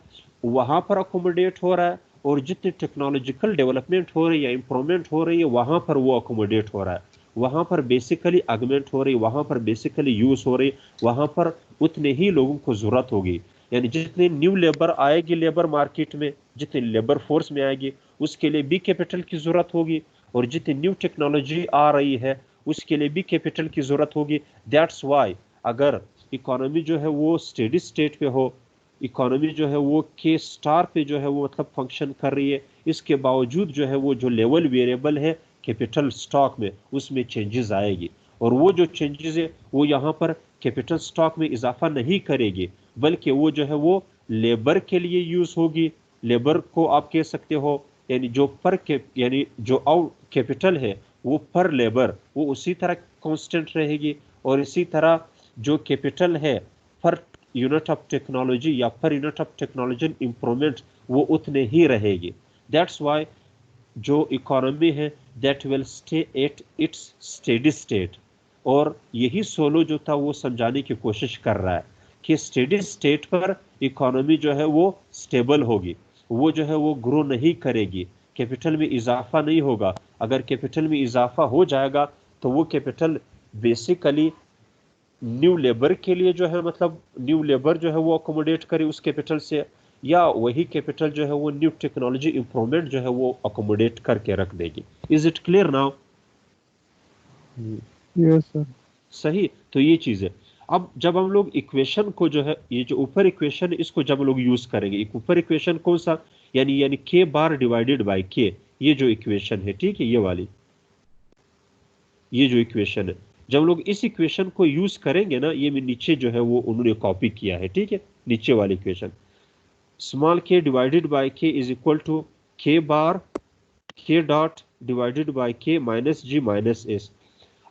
वहां पर अकोमोडेट हो रहा है, और जितनी टेक्नोलॉजिकल डेवलपमेंट हो रही है या इंप्रूवमेंट हो रही है वहां पर वो अकोमोडेट हो रहा है, वहां पर बेसिकली आगमेंट हो रही है, वहां पर बेसिकली यूज हो रही, वहां पर उतने ही लोगों को जरूरत होगी। यानी जितनी न्यू लेबर आएगी लेबर मार्केट में, जितनी लेबर फोर्स में आएगी उसके लिए भी कैपिटल की जरूरत होगी, और जितनी न्यू टेक्नोलॉजी आ रही है उसके लिए भी कैपिटल की जरूरत होगी। दैट्स वाई अगर इकोनॉमी जो है वो स्टेडी स्टेट पे हो, इकोनॉमी जो है वो के स्टार पे जो है वो मतलब फंक्शन कर रही है, इसके बावजूद जो है वो जो लेवल वेरिएबल है कैपिटल स्टॉक में उसमें चेंजेस आएगी, और वो जो चेंजेस है वो यहाँ पर कैपिटल स्टॉक में इजाफा नहीं करेगी, बल्कि वो जो है वो लेबर के लिए यूज होगी। लेबर को आप कह सकते हो, यानी जो यानी जो आउट कैपिटल है वो पर लेबर वो उसी तरह कांस्टेंट रहेगी, और इसी तरह जो कैपिटल है पर यूनिट ऑफ टेक्नोलॉजी या पर यूनिट ऑफ टेक्नोलॉजी इंप्रूवमेंट वो उतने ही रहेगी। दैट्स वाई जो इकोनॉमी है that will stay at its steady state, और यही सोलो जो था वो समझाने की कोशिश कर रहा है कि स्टेडी स्टेट पर इकोनॉमी जो है वो स्टेबल होगी, वो जो है वो ग्रो नहीं करेगी, कैपिटल में इजाफा नहीं होगा। अगर कैपिटल में इजाफा हो जाएगा तो वो कैपिटल बेसिकली न्यू लेबर के लिए जो है मतलब न्यू लेबर जो है वो अकोमोडेट करे उस कैपिटल से, या वही कैपिटल जो है वो न्यू टेक्नोलॉजी इंप्रूवमेंट जो है वो अकोमोडेट करके रख देगी। Is it clear now? Yes sir. सही। तो ये चीज है। अब जब हम लोग इक्वेशन को जो है, ये जो ऊपर इक्वेशन इसको जब लोग यूज करेंगे, ऊपर इक्वेशन कौन सा, यानी के बार डिवाइडेड बाय के, ये जो इक्वेशन है, ठीक है, ये वाली, ये जो इक्वेशन है, जब लोग इस इक्वेशन को यूज करेंगे ना, ये नीचे जो है वो उन्होंने कॉपी किया है, ठीक है, नीचे वाली इक्वेशन, स्मॉल के डिवाइडेड बाय के इज इक्वल टू के बार के dot divided by K minus G minus S.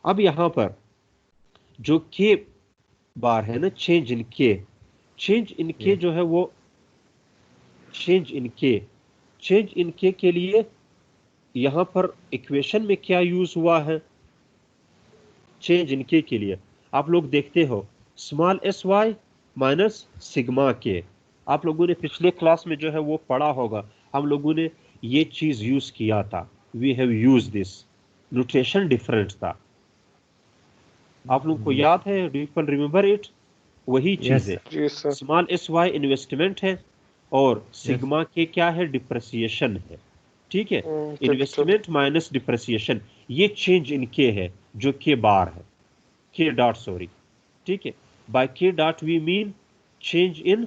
अब यहां पर जो के बार है ना, चेंज इन के जो है वो चेंज इन के लिए यहां पर इक्वेशन में क्या यूज हुआ है चेंज इन के लिए? आप लोग देखते हो small S Y minus sigma K, आप लोगों ने पिछले क्लास में जो है वो पढ़ा होगा, हम लोगों ने ये चीज यूज किया था, we have use this, notation different था, आप लोगों को याद है? Do you remember it? वही चीज है, स्मॉल एस वाई इन्वेस्टमेंट है और सिग्मा के क्या है, डिप्रेसिएशन है, ठीक है, इन्वेस्टमेंट माइनस डिप्रेसिएशन, ये चेंज इन के है जो के बार है, के डॉट सॉरी, ठीक है, by K dot we mean change in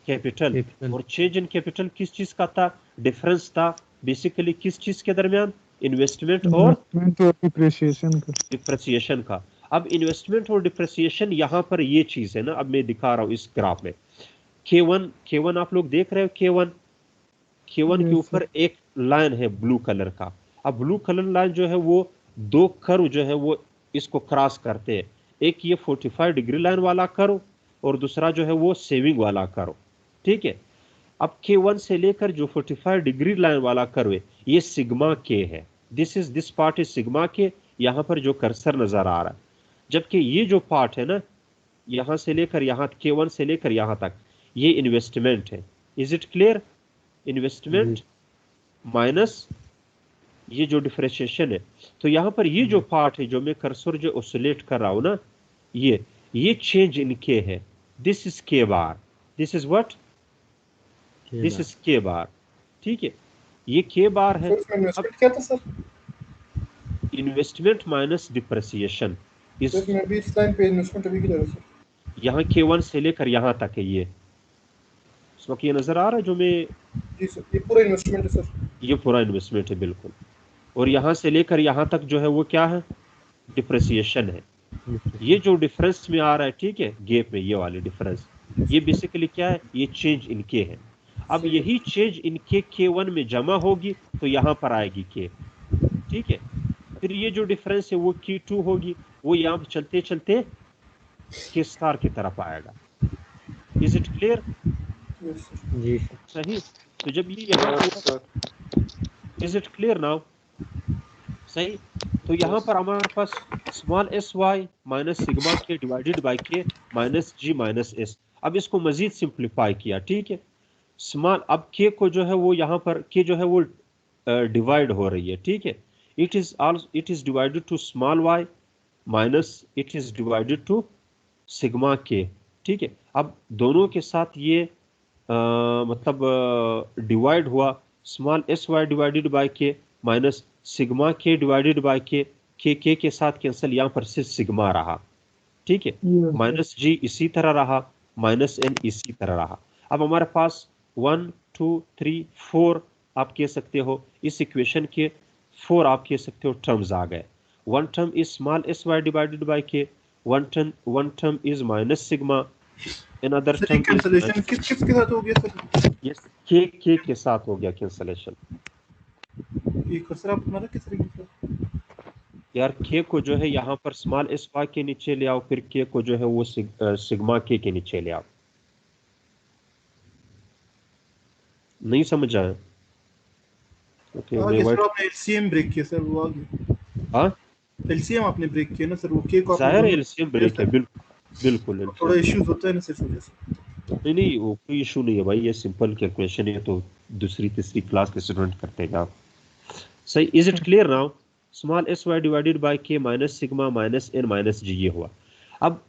capital, और चेंज इन कैपिटल किस चीज का था, डिफरेंस था बेसिकली किस चीज के दरमियान, इन्वेस्टमेंट और डिप्रेसिएशन का। अब इन्वेस्टमेंट और डिप्रेसिएशन यहाँ पर ये चीज है ना, अब मैं दिखा रहा हूँ इस ग्राफ में, K1 आप लोग देख रहे हो, K1 के ऊपर एक लाइन है ब्लू कलर का। अब ब्लू कलर लाइन जो है वो दो कर्व जो है वो इसको क्रॉस करते हैं, एक ये 45 डिग्री लाइन वाला करो और दूसरा जो है वो सेविंग वाला करो, ठीक है। अब K1 से लेकर जो 45 डिग्री लाइन वाला कर्व है ये सिग्मा के है, दिस पार्ट इज सिग्मा के, यहां पर जो कर्सर नजर आ रहा है। जबकि ये जो पार्ट है ना, यहां से लेकर यहां K1 से लेकर यहां तक, ये इन्वेस्टमेंट है। Is it clear? Investment minus ये जो डिफरेंशिएशन है, तो यहां पर ये जो पार्ट है जो मैं कर्सर जो ऑसिलेट कर रहा हूं ना, ये चेंज इन के है, this is K bar, this is what, this is K bar, ठीक है, ये के बार है। सर इसमें इन्वेस्टमेंट क्या था सर? इन्वेस्टमेंट माइनस डिप्रेसिएशन इस, सर इसमें अभी इस लाइन पे इन्वेस्टमेंट अभी किधर है सर? यहाँ K1 से लेकर यहाँ तक है, ये इस वक्त ये नजर आ रहा है जो मैं, जी सर, ये पूरा इन्वेस्टमेंट है सर। ये पूरा इन्वेस्टमेंट है बिल्कुल, और यहाँ से लेकर यहाँ तक जो है वो क्या है, डिप्रेसिएशन है। ये जो डिफरेंस में आ रहा है, ठीक है, गैप में ये वाली डिफरेंस, ये बेसिकली क्या है, ये चेंज इनके है। अब यही चेंज इनके K1 में जमा होगी तो यहाँ पर आएगी K, ठीक है। फिर ये जो डिफरेंस है वो K2 होगी, वो यहाँ चलते चलते K स्टार की तरफ आएगा। Is it clear? Yes sir. जी सही। तो जब ये यहाँ हुआ, इज इट क्लियर नाउ? सही। तो यहाँ पर हमारे पास small S Y minus sigma K divided by K minus G minus S. अब इसको मजीद सिंप्लीफाई किया, ठीक है। स्मॉल, अब के को जो है वो यहाँ पर के जो है वो डिवाइड हो रही है, ठीक है। It is divided to small Y minus it is divided to sigma K, ठीक है। अब दोनों के साथ ये मतलब डिवाइड हुआ, small S Y divided by K minus sigma K divided by K साथ कैंसिल, यहाँ पर सिर्फ सिग्मा रहा, ठीक है। माइनस जी इसी तरह रहा, माइनस एन इसी तरह रहा। अब हमारे पास 1 2 3 4 आप कह सकते हो, इस इक्वेशन के 4 आप कह सकते हो टर्म्स आ गए। One term is small S Y divided by K, one term is minus sigma, another sir ये term is कैंसिलेशन किसके साथ हो गया सर? yes के के साथ हो गया कैंसलेशन। ये कर्सर आप हमारा किस तरीके से? यार के को जो है यहाँ पर स्मॉल एस वाई के नीचे ले आओ, फिर के को जो है वो सिग्मा के नीचे ले आओ। नहीं समझ आया? ओके मैं सर आपने एलसीएम ब्रेक किया सर, वो आ गया। हाँ एलसीएम आपने ब्रेक किया ना सर, वो के को जाहिर है एलसीएम ब्रेक है, बिल्कुल थोड़ा इश्यूज होता है ना सिर्फ वजह से। नहीं वो कोई इशू नहीं है भाई, ये सिंपल कैलकुलेशन है, तो दूसरी तीसरी क्लास के स्टूडेंट करते हैं आप। सही। Is it clear now? Small S Y divided by K minus sigma minus N minus G, ये हुआ। अब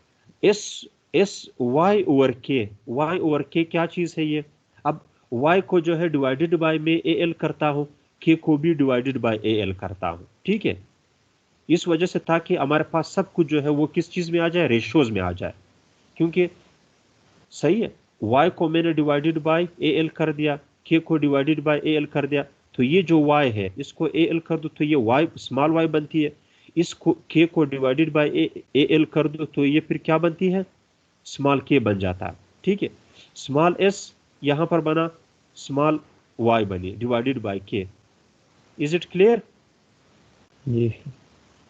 एस वाई ओवर के क्या चीज है ये? अब y को जो है डिवाइडेड बाय में ए एल करता हूँ, k को भी डिवाइडेड बाय ए एल करता हूँ, ठीक है। इस वजह से ताकि हमारे पास सब कुछ जो है वो किस चीज में आ जाए, रेशियोज में आ जाए, क्योंकि सही है y को मैंने डिवाइडेड बाय ए एल कर दिया, k को डिवाइडेड बाय ए एल कर दिया, तो ये जो y है इसको ए एल कर दो तो ये y स्मॉल y बनती है, इसको k को डिवाइडेड बाय ए एल कर दो तो ये फिर क्या बनती है, स्मॉल k बन जाता है, ठीक है। स्मॉल s यहां पर बना, स्मॉल y बनी divided by k। Is it clear?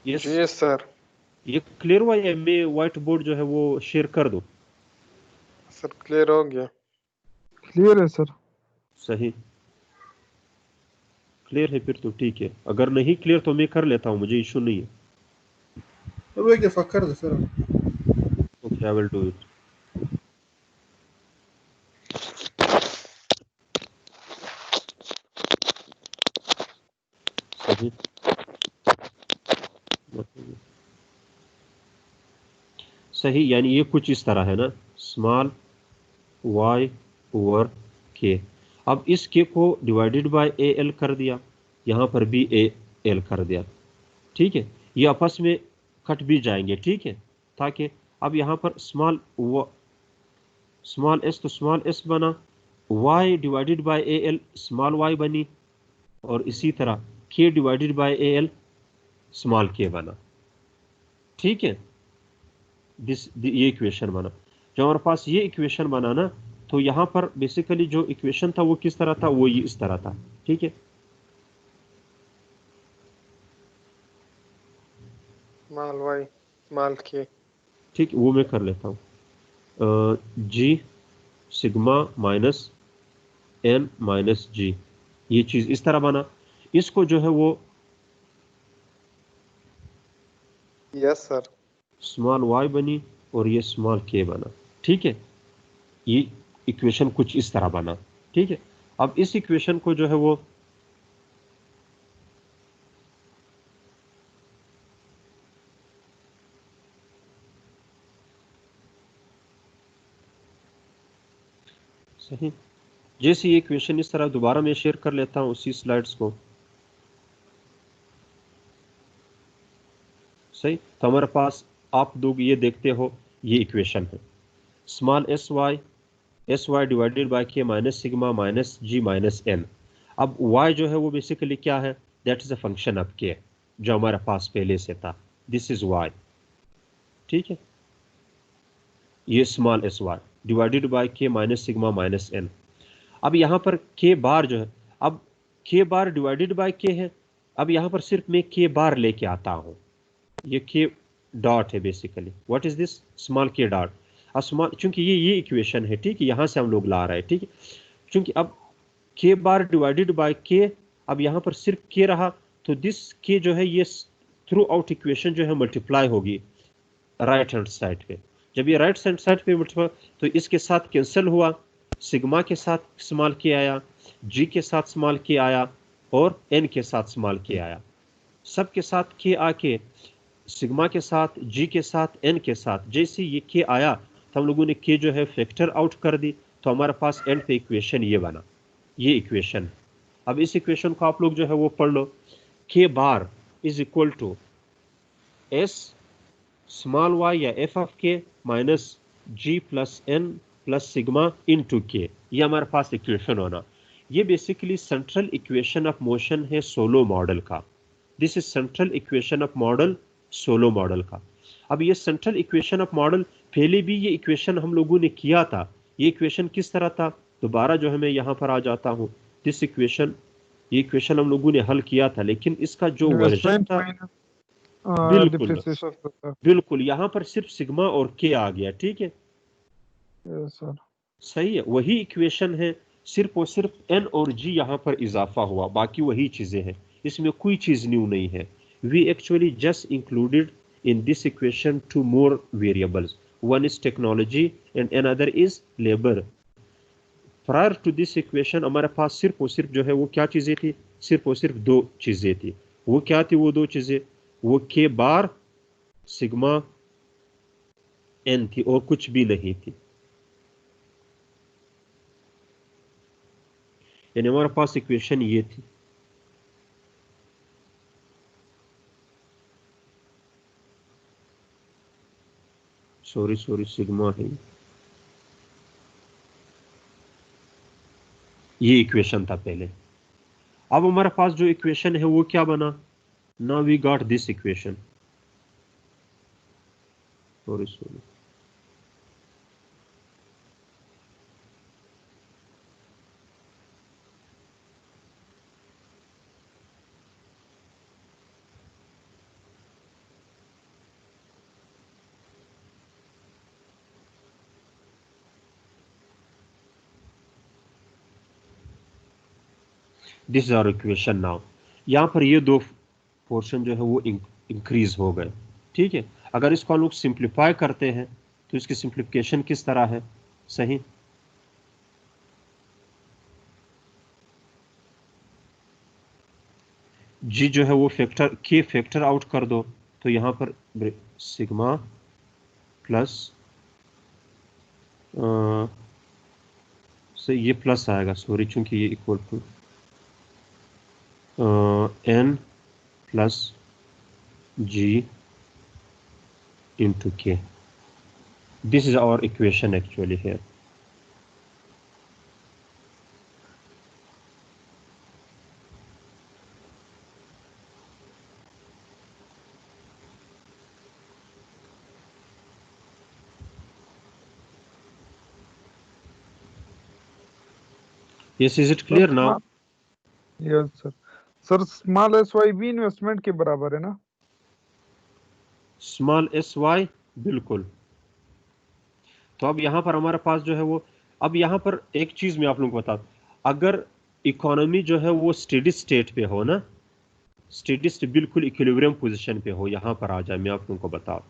Yes sir. ये क्लियर हुआ या मैं व्हाइट बोर्ड जो है वो शेयर कर दूं? सर क्लियर हो गया। क्लियर है सर। सही क्लियर है फिर तो ठीक है, अगर नहीं क्लियर तो मैं कर लेता हूं, मुझे इशू नहीं है। अब एक दफा कर दो sir. Okay I will do it. सही सही, यानी ये कुछ इस तरह है ना, स्मॉल y ओवर k। अब इस k को डिवाइडेड बाय ए एल कर दिया, यहाँ पर भी ए एल कर दिया, ठीक है। ये आपस में कट भी जाएंगे, ठीक है, ताकि अब यहाँ पर स्मॉल एस तो स्मॉल एस बना, y divided by A L small y बनी, और इसी तरह k divided by A L small k बना, ठीक है। ये इक्वेशन बना। जब हमारे पास ये इक्वेशन बना ना, तो यहाँ पर बेसिकली जो इक्वेशन था वो किस तरह था, वो ये इस तरह था, ठीक है। स्मॉल वाई स्मॉल के। ठीक, वो मैं कर लेता हूँ। जी sigma minus N minus G, ये चीज इस तरह बना। इसको जो है वो यस सर। स्मॉल वाई बनी और ये स्मॉल के बना। ठीक है, ये इक्वेशन कुछ इस तरह बना। ठीक है, अब इस इक्वेशन को जो है वो सही, जैसे ये इक्वेशन इस तरह दोबारा मैं शेयर कर लेता हूं उसी स्लाइड्स को। सही, तो हमारे पास आप लोग ये देखते हो ये इक्वेशन है, small S Y divided by K minus sigma minus G minus N. अब y जो है वो बेसिकली क्या है, that is a function of K, जो हमारे पास पहले से था, दिस इज y। ठीक है, ये small S Y divided by K minus sigma minus N. अब यहां पर के बार जो है, अब के बार डिवाइडेड बाय के है, अब यहां पर सिर्फ मैं के बार लेके आता हूं, ये के डॉट है basically, what is this, small के डॉट। अब स्मॉल, चूंकि ये इक्वेशन है, ठीक है, यहां से हम लोग ला रहे हैं। ठीक है, चूंकि अब के बार डिवाइडेड बाय के, अब यहां पर सिर्फ के रहा, तो दिस के जो है ये थ्रू आउट इक्वेशन जो है मल्टीप्लाई होगी राइट हैंड साइड पे। जब ये राइट हैंड साइड पे मल्टीप्लाई, तो इसके साथ कैंसिल हुआ, सिग्मा के साथ स्मॉल के आया, जी के साथ स्मॉल के आया, और एन के साथ स्मॉल के आया। सब के साथ के आके सिग्मा के साथ, जी के साथ, एन के साथ, जैसे ये के आया तो हम लोगों ने के जो है फैक्टर आउट कर दी, तो हमारे पास एंड पे इक्वेशन ये बना, ये इक्वेशन। अब इस इक्वेशन को आप लोग जो है वो पढ़ लो, K bar is equal to S small Y या F of K minus G plus N plus sigma into K, ये हमारे पास इक्वेशन होना। ये basically central equation of motion है सोलो मॉडल का। This is central equation of model Solow model का। अब ये सेंट्रल इक्वेशन ऑफ मॉडल, पहले भी ये इक्वेशन हम लोगों ने किया था। ये इक्वेशन किस तरह था, दोबारा जो है मैं यहाँ पर आ जाता हूँ, दिस इक्वेशन, ये इक्वेशन हम लोगों ने हल किया था, लेकिन इसका जो वर्जन इन्वेस्टमेंट था, माइनस बिल्कुल डिप्रिसिएशन सर। बिल्कुल, यहाँ पर सिर्फ सिग्मा और के आ गया। ठीक है, यस सर। सही है, वही इक्वेशन है, सिर्फ और सिर्फ एन और जी यहाँ पर इजाफा हुआ, बाकी वही चीजें हैं, इसमें कोई चीज न्यू नहीं है। We actually just included in this equation two more variables, one is technology and another is labor। prior to this equation हमारे पास सिर्फ और सिर्फ जो है वो क्या चीजें थी, सिर्फ और सिर्फ दो चीजें थी। वो क्या थी वो दो चीजें, वो के बार सिग्मा एन थी और कुछ भी नहीं थी। यानी हमारे पास इक्वेशन ये थी। सॉरी सिग्मा है, ये इक्वेशन था पहले। अब हमारे पास जो इक्वेशन है वो क्या बना, now we got this equation. Sorry this is our equation. Now यहाँ पर ये दो पोर्शन जो है वो इंक्रीज हो गए। ठीक है, अगर इसको हम लोग सिंप्लीफाई करते हैं तो इसकी सिंप्लीफिकेशन किस तरह है, सही, जी जो है वो फैक्टर के फैक्टर आउट कर दो, तो यहाँ पर सिग्मा प्लस से ये प्लस आएगा, सॉरी, चूंकि ये equal to N plus G into k. This is our equation actually here. Yes, is it clear now? Yes sir. Sir small S Y भी इन्वेस्टमेंट के बराबर है ना? स्मॉल एस वाई, बिल्कुल। तो अब यहाँ पर हमारे पास जो है वो, अब यहाँ पर एक चीज मैं आप लोगों को बता दूं, अगर इकोनॉमी जो है वो स्टेडी स्टेट पे हो ना, स्टेडी स्टेट बिल्कुल इक्विलिब्रियम पोजीशन पे हो, यहाँ पर आ जाए, मैं आप लोगों को बताऊं।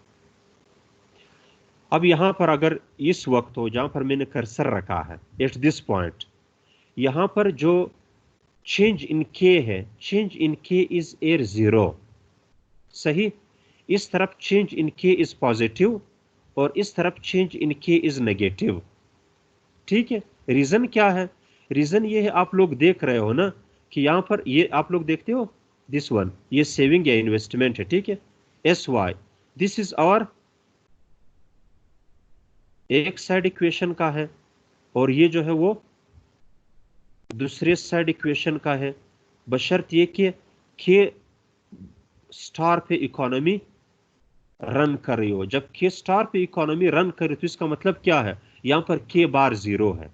अब यहाँ पर अगर इस वक्त हो जहाँ पर मैंने कर्सर रखा है, एट दिस पॉइंट, यहाँ पर जो चेंज इन के है, चेंज इन के इज एयर जीरो, सही। इस तरफ चेंज इन के इज पॉजिटिव और इस तरफ चेंज इन के इज नेगेटिव, ठीक है। रीजन क्या है? रीजन ये है, आप लोग देख रहे हो ना कि यहां पर ये आप लोग देखते हो, दिस वन, ये सेविंग या इन्वेस्टमेंट है, ठीक है, S Y, this is our एक साइड इक्वेशन का है और ये जो है वो दूसरे साइड इक्वेशन का है, बशर्त ये कि के स्टार पे इकोनॉमी रन कर रही हो। जब के स्टार पे इकोनॉमी रन कर रही तो इसका मतलब क्या है, यहां पर के बार जीरो है,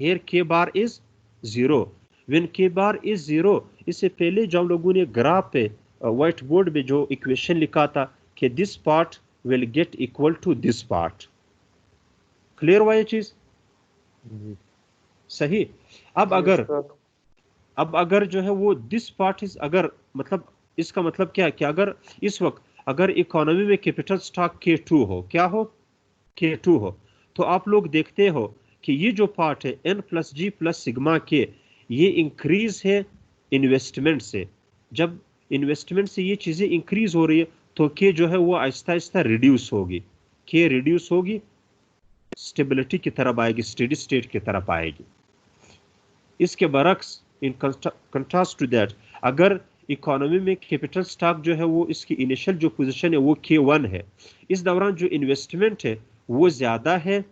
here k bar is zero. When k bar is zero, इससे पहले जो हम लोगों ने ग्राफ पे व्हाइट बोर्ड पे जो इक्वेशन लिखा था कि this part will get equal to this part, clear हुआ ये चीज? सही। अब अगर अब अगर जो है वो दिस पार्ट इज, अगर मतलब इसका मतलब क्या है कि अगर इस वक्त अगर इकोनॉमी में कैपिटल स्टॉक K2 हो, क्या हो, K2 हो, तो आप लोग देखते हो कि ये जो पार्ट है N प्लस जी प्लस सिग्मा के, ये इंक्रीज है इन्वेस्टमेंट से। जब इन्वेस्टमेंट से ये चीजें इंक्रीज हो रही है तो के जो है वो आहिस्ता आहिस्ता रिड्यूस होगी, के रिड्यूस होगी, स्टेबिलिटी की तरफ आएगी, स्टेडी स्टेट की तरफ आएगी। इसके बरक्स, इन कंट्रास्ट टू दैट, अगर इकोनॉमी में कैपिटल स्टॉक जो है वो इसकी इनिशियल जो पोजीशन है वो K1 है, इस दौरान जो इन्वेस्टमेंट है वो ज्यादा है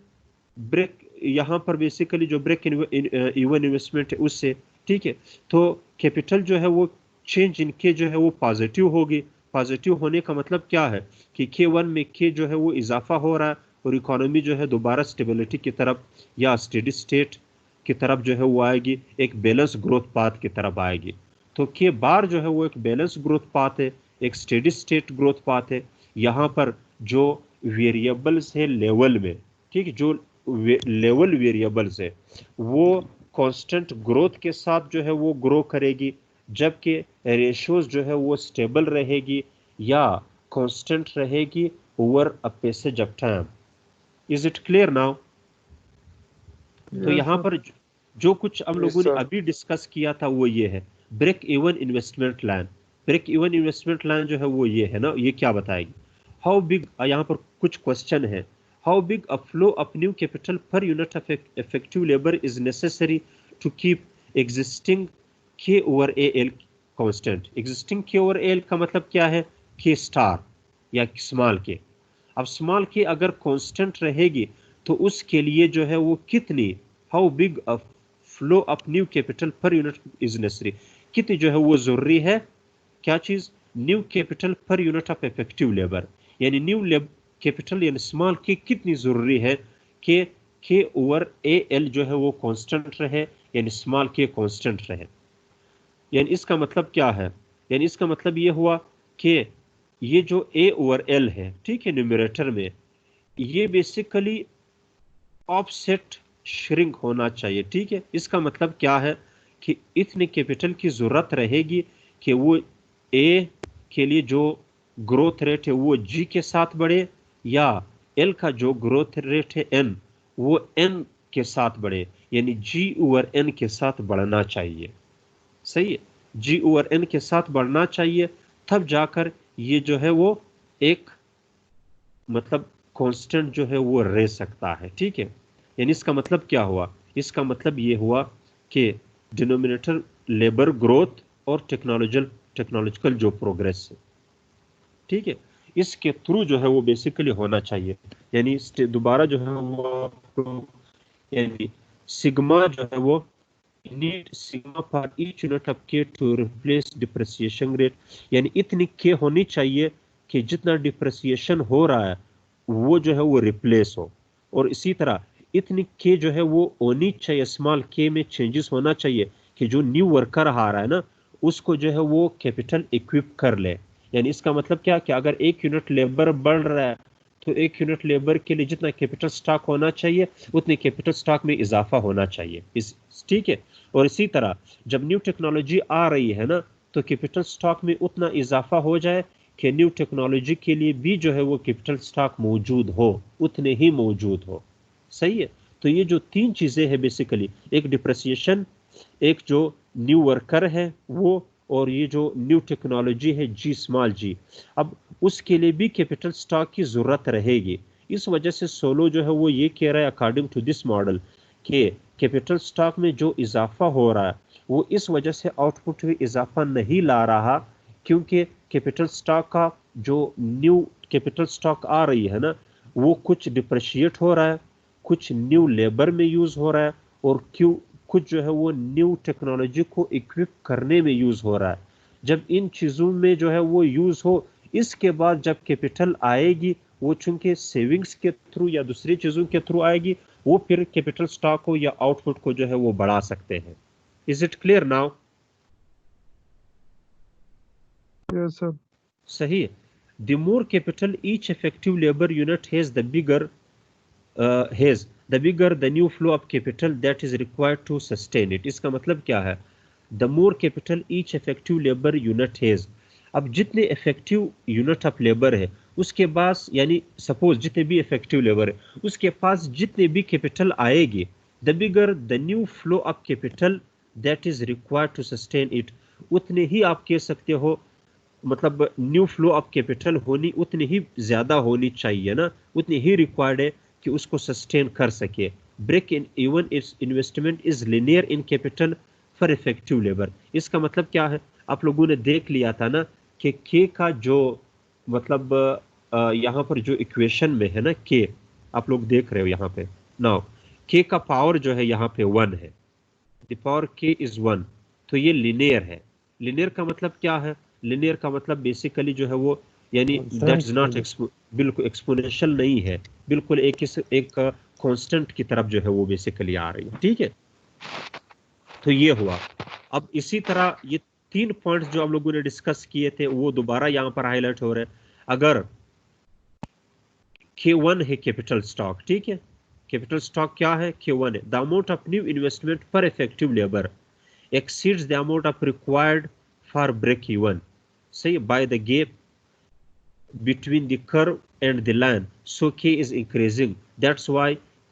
ब्रेक, यहाँ पर बेसिकली जो ब्रेक इवन इन्वेस्टमेंट है उससे, ठीक है। तो कैपिटल जो है वो चेंज इन के जो है वो पॉजिटिव होगी। पॉजिटिव होने का मतलब क्या है कि K1 में के जो है वो इजाफा हो रहा है और इकोनॉमी जो है दोबारा स्टेबिलिटी की तरफ या स्टेडी स्टेट की तरफ जो है वो आएगी, एक बैलेंस ग्रोथ पाथ की तरफ आएगी। तो के बार जो है वो एक बैलेंस ग्रोथ पाथ है, एक स्टेडी स्टेट ग्रोथ पाथ है। यहाँ पर जो वेरिएबल्स है लेवल में, ठीक है, जो लेवल वेरिएबल्स है वो कांस्टेंट ग्रोथ के साथ जो है वो ग्रो करेगी, जबकि रेशियोज जो है वो स्टेबल रहेगी या कांस्टेंट रहेगी over a passage of time. Is it clear now? तो यहाँ पर जो कुछ हम लोगों ने अभी डिस्कस किया था वो ये है, break even investment line. Break even investment line जो है वो ये है ना, ये क्या बताएगी, हाउ बिग, यहाँ पर कुछ क्वेश्चन है, how big a flow of new capital per unit of effective labour is necessary to keep existing K over A L constant. Existing K over L का मतलब क्या है, के स्टार या स्मॉल के। अब स्मॉल के अगर कांस्टेंट रहेगी तो उसके लिए जो है वो कितनी, how big a flow of new capital per unit is necessary, कितनी जो है वो जरूरी है, क्या चीज, new capital per unit of effective labour, यानी न्यू कैपिटल यानी स्मॉल के कितनी जरूरी है कि के ओवर ए एल जो है वो कांस्टेंट रहे, यानी स्मॉल के कांस्टेंट रहे। यानी इसका मतलब क्या है, यानी इसका मतलब ये हुआ कि ये जो ए ओवर एल है, ठीक है, न्यूमरेटर में, ये बेसिकली ऑफसेट श्रिंक होना चाहिए, ठीक है। इसका मतलब क्या है कि इतने कैपिटल की जरूरत रहेगी कि वो ए के लिए जो ग्रोथ रेट है वो जी के साथ बढ़े, या एल का जो ग्रोथ रेट है एन वो एन के साथ बढ़े, यानी जी ओवर एन के साथ बढ़ना चाहिए, सही है, जी ओवर एन के साथ बढ़ना चाहिए, तब जाकर ये जो है वो एक मतलब कांस्टेंट जो है वो रह सकता है, ठीक है। यानी इसका मतलब क्या हुआ, इसका मतलब ये हुआ कि डिनोमिनेटर लेबर ग्रोथ और टेक्नोलॉजिकल जो प्रोग्रेस है, ठीक है, इसके थ्रू जो है वो बेसिकली होना चाहिए। यानी दोबारा जो है वो, यानी सिग्मा जो है वो need sigma for each unit of के टू रिप्लेस डिप्रिसिएशन रेट, यानी इतनी के होनी चाहिए कि जितना डिप्रिसिएशन हो रहा है वो जो है वो रिप्लेस हो, और इसी तरह इतनी के जो है वो होनी चाहिए, स्मॉल के में चेंजेस होना चाहिए कि जो न्यू वर्कर आ रहा है ना उसको जो है वो कैपिटल इक्विप कर ले, यानी इसका मतलब क्या कि अगर 1 यूनिट लेबर बढ़ रहा है तो 1 यूनिट लेबर के लिए जितना कैपिटल स्टॉक होना चाहिए उतने कैपिटल स्टॉक में इजाफा होना चाहिए। ठीक है। और इसी तरह जब न्यू टेक्नोलॉजी आ रही है ना तो कैपिटल स्टॉक में उतना इजाफा हो जाए कि न्यू टेक्नोलॉजी के लिए भी जो है वो कैपिटल स्टॉक मौजूद हो, उतने ही मौजूद हो। सही है। तो ये जो 3 चीजें हैं बेसिकली, एक डिप्रेसिएशन, एक जो न्यू वर्कर है वो, और ये जो न्यू टेक्नोलॉजी है जी स्मॉल जी, अब उसके लिए भी कैपिटल स्टॉक की जरूरत रहेगी। इस वजह से सोलो जो है वो ये कह रहा है अकॉर्डिंग टू दिस मॉडल कि कैपिटल स्टॉक में जो इजाफा हो रहा है वो इस वजह से आउटपुट में इजाफा नहीं ला रहा क्योंकि कैपिटल स्टॉक का जो न्यू कैपिटल स्टॉक आ रही है ना वो कुछ डिप्रिशिएट हो रहा है, कुछ न्यू लेबर में यूज हो रहा है, और कुछ जो है वो न्यू टेक्नोलॉजी को इक्विप करने में यूज हो रहा है। जब इन चीजों में जो है वो यूज हो, इसके बाद जब कैपिटल आएगी वो चूंकि सेविंग्स के थ्रू या दूसरी चीजों के थ्रू आएगी, वो फिर कैपिटल स्टॉक को या आउटपुट को जो है वो बढ़ा सकते हैं। Is it clear now? Yes sir. सही है। The more capital each effective labour unit has the bigger the new flow of capital that is required to sustain it। इसका मतलब क्या है? the more capital each effective labor unit has। अब जितने इफेक्टिव यूनिट ऑफ लेबर है उसके पास, यानी सपोज जितने भी इफेक्टिव लेबर है उसके पास जितने भी कैपिटल आएगी, the bigger the new flow of capital that is required to sustain it, उतने ही आप कह सकते हो, मतलब न्यू फ्लो ऑफ कैपिटल होनी उतनी ही ज्यादा होनी चाहिए ना, उतनी ही रिक्वायर्ड है कि उसको सस्टेन कर सके। Break in even its investment is linear in capital for effective labour. इसका मतलब क्या है? आप लोगों ने देख लिया था ना कि के का जो मतलब यहाँ पर जो इक्वेशन में है ना के, आप लोग देख रहे हो यहाँ पे नाउ, के का पावर जो है यहाँ पे 1 है, द पावर के इज 1, तो ये लिनियर है। लिनियर का मतलब क्या है? लिनियर का मतलब बेसिकली जो है वो, यानी दैट इज नॉट बिल्कुल एक्सपोनेंशियल नहीं है, बिल्कुल एक कांस्टेंट की तरफ जो है वो बेसिकली आ रही है। ठीक है, तो ये हुआ। अब इसी तरह ये 3 पॉइंट्स जो हम लोगों ने डिस्कस किए थे वो दोबारा यहां पर हाईलाइट हो रहे हैं। अगर K1 है कैपिटल स्टॉक, ठीक है, कैपिटल स्टॉक क्या है? K1 है। The amount of new investment per effective labour exceeds the amount of required for break even, say by the gap between the curve and the line, so K is increasing, that's why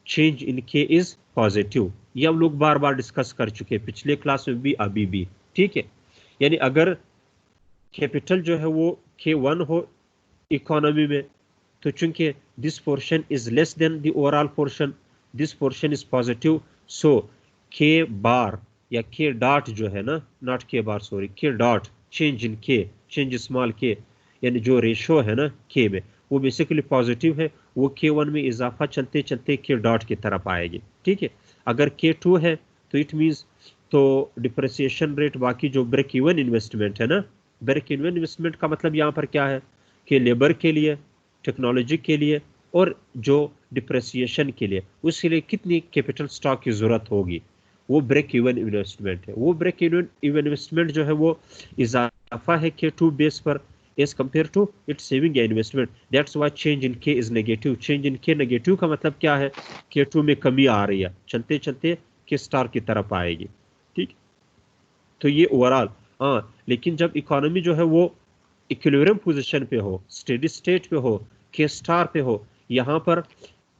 change in K is positive। ये हम लोग बार बार डिस्कस कर चुके हैं पिछले क्लास में भी अभी भी। ठीक है, यानी अगर कैपिटल जो है वो K1 हो इकोनॉमी में, तो चूंकि this portion is less than the overall portion, this portion is positive, so K बार या K डॉट जो है ना, not K bar sorry, K dot change in K, change small K, यानी जो रेशो है ना K में वो बेसिकली पॉजिटिव है, वो K1 में इजाफा चलते चलते K डॉट की तरफ आएगी। ठीक है, अगर K2 है तो इट मींस तो डिप्रिसिएशन रेट, बाकी जो ब्रेक इवन इन्वेस्टमेंट है ना, ब्रेक इवन इन्वेस्टमेंट का मतलब यहाँ पर क्या है कि लेबर के लिए, टेक्नोलॉजी के लिए और जो डिप्रिसिएशन के लिए, उसके लिए कितनी कैपिटल स्टॉक की जरूरत होगी, वो ब्रेक इवन इन्वेस्टमेंट है। वो ब्रेक इवन इन्वेस्टमेंट जो है वो इजाफा है K2 बेस पर as compare to its saving या investment, that's why change in K is negative. Change in K negative का मतलब क्या है? K2 में कमी आ रही है, चलते चलते K स्टार की तरफ आएगी। ठीक, तो ये ओवरऑल। हाँ, लेकिन जब इकोनॉमी जो है वो इक्विलिब्रियम पोजीशन पे हो, स्टेडी स्टेट पे हो, K स्टार पे हो, यहाँ पर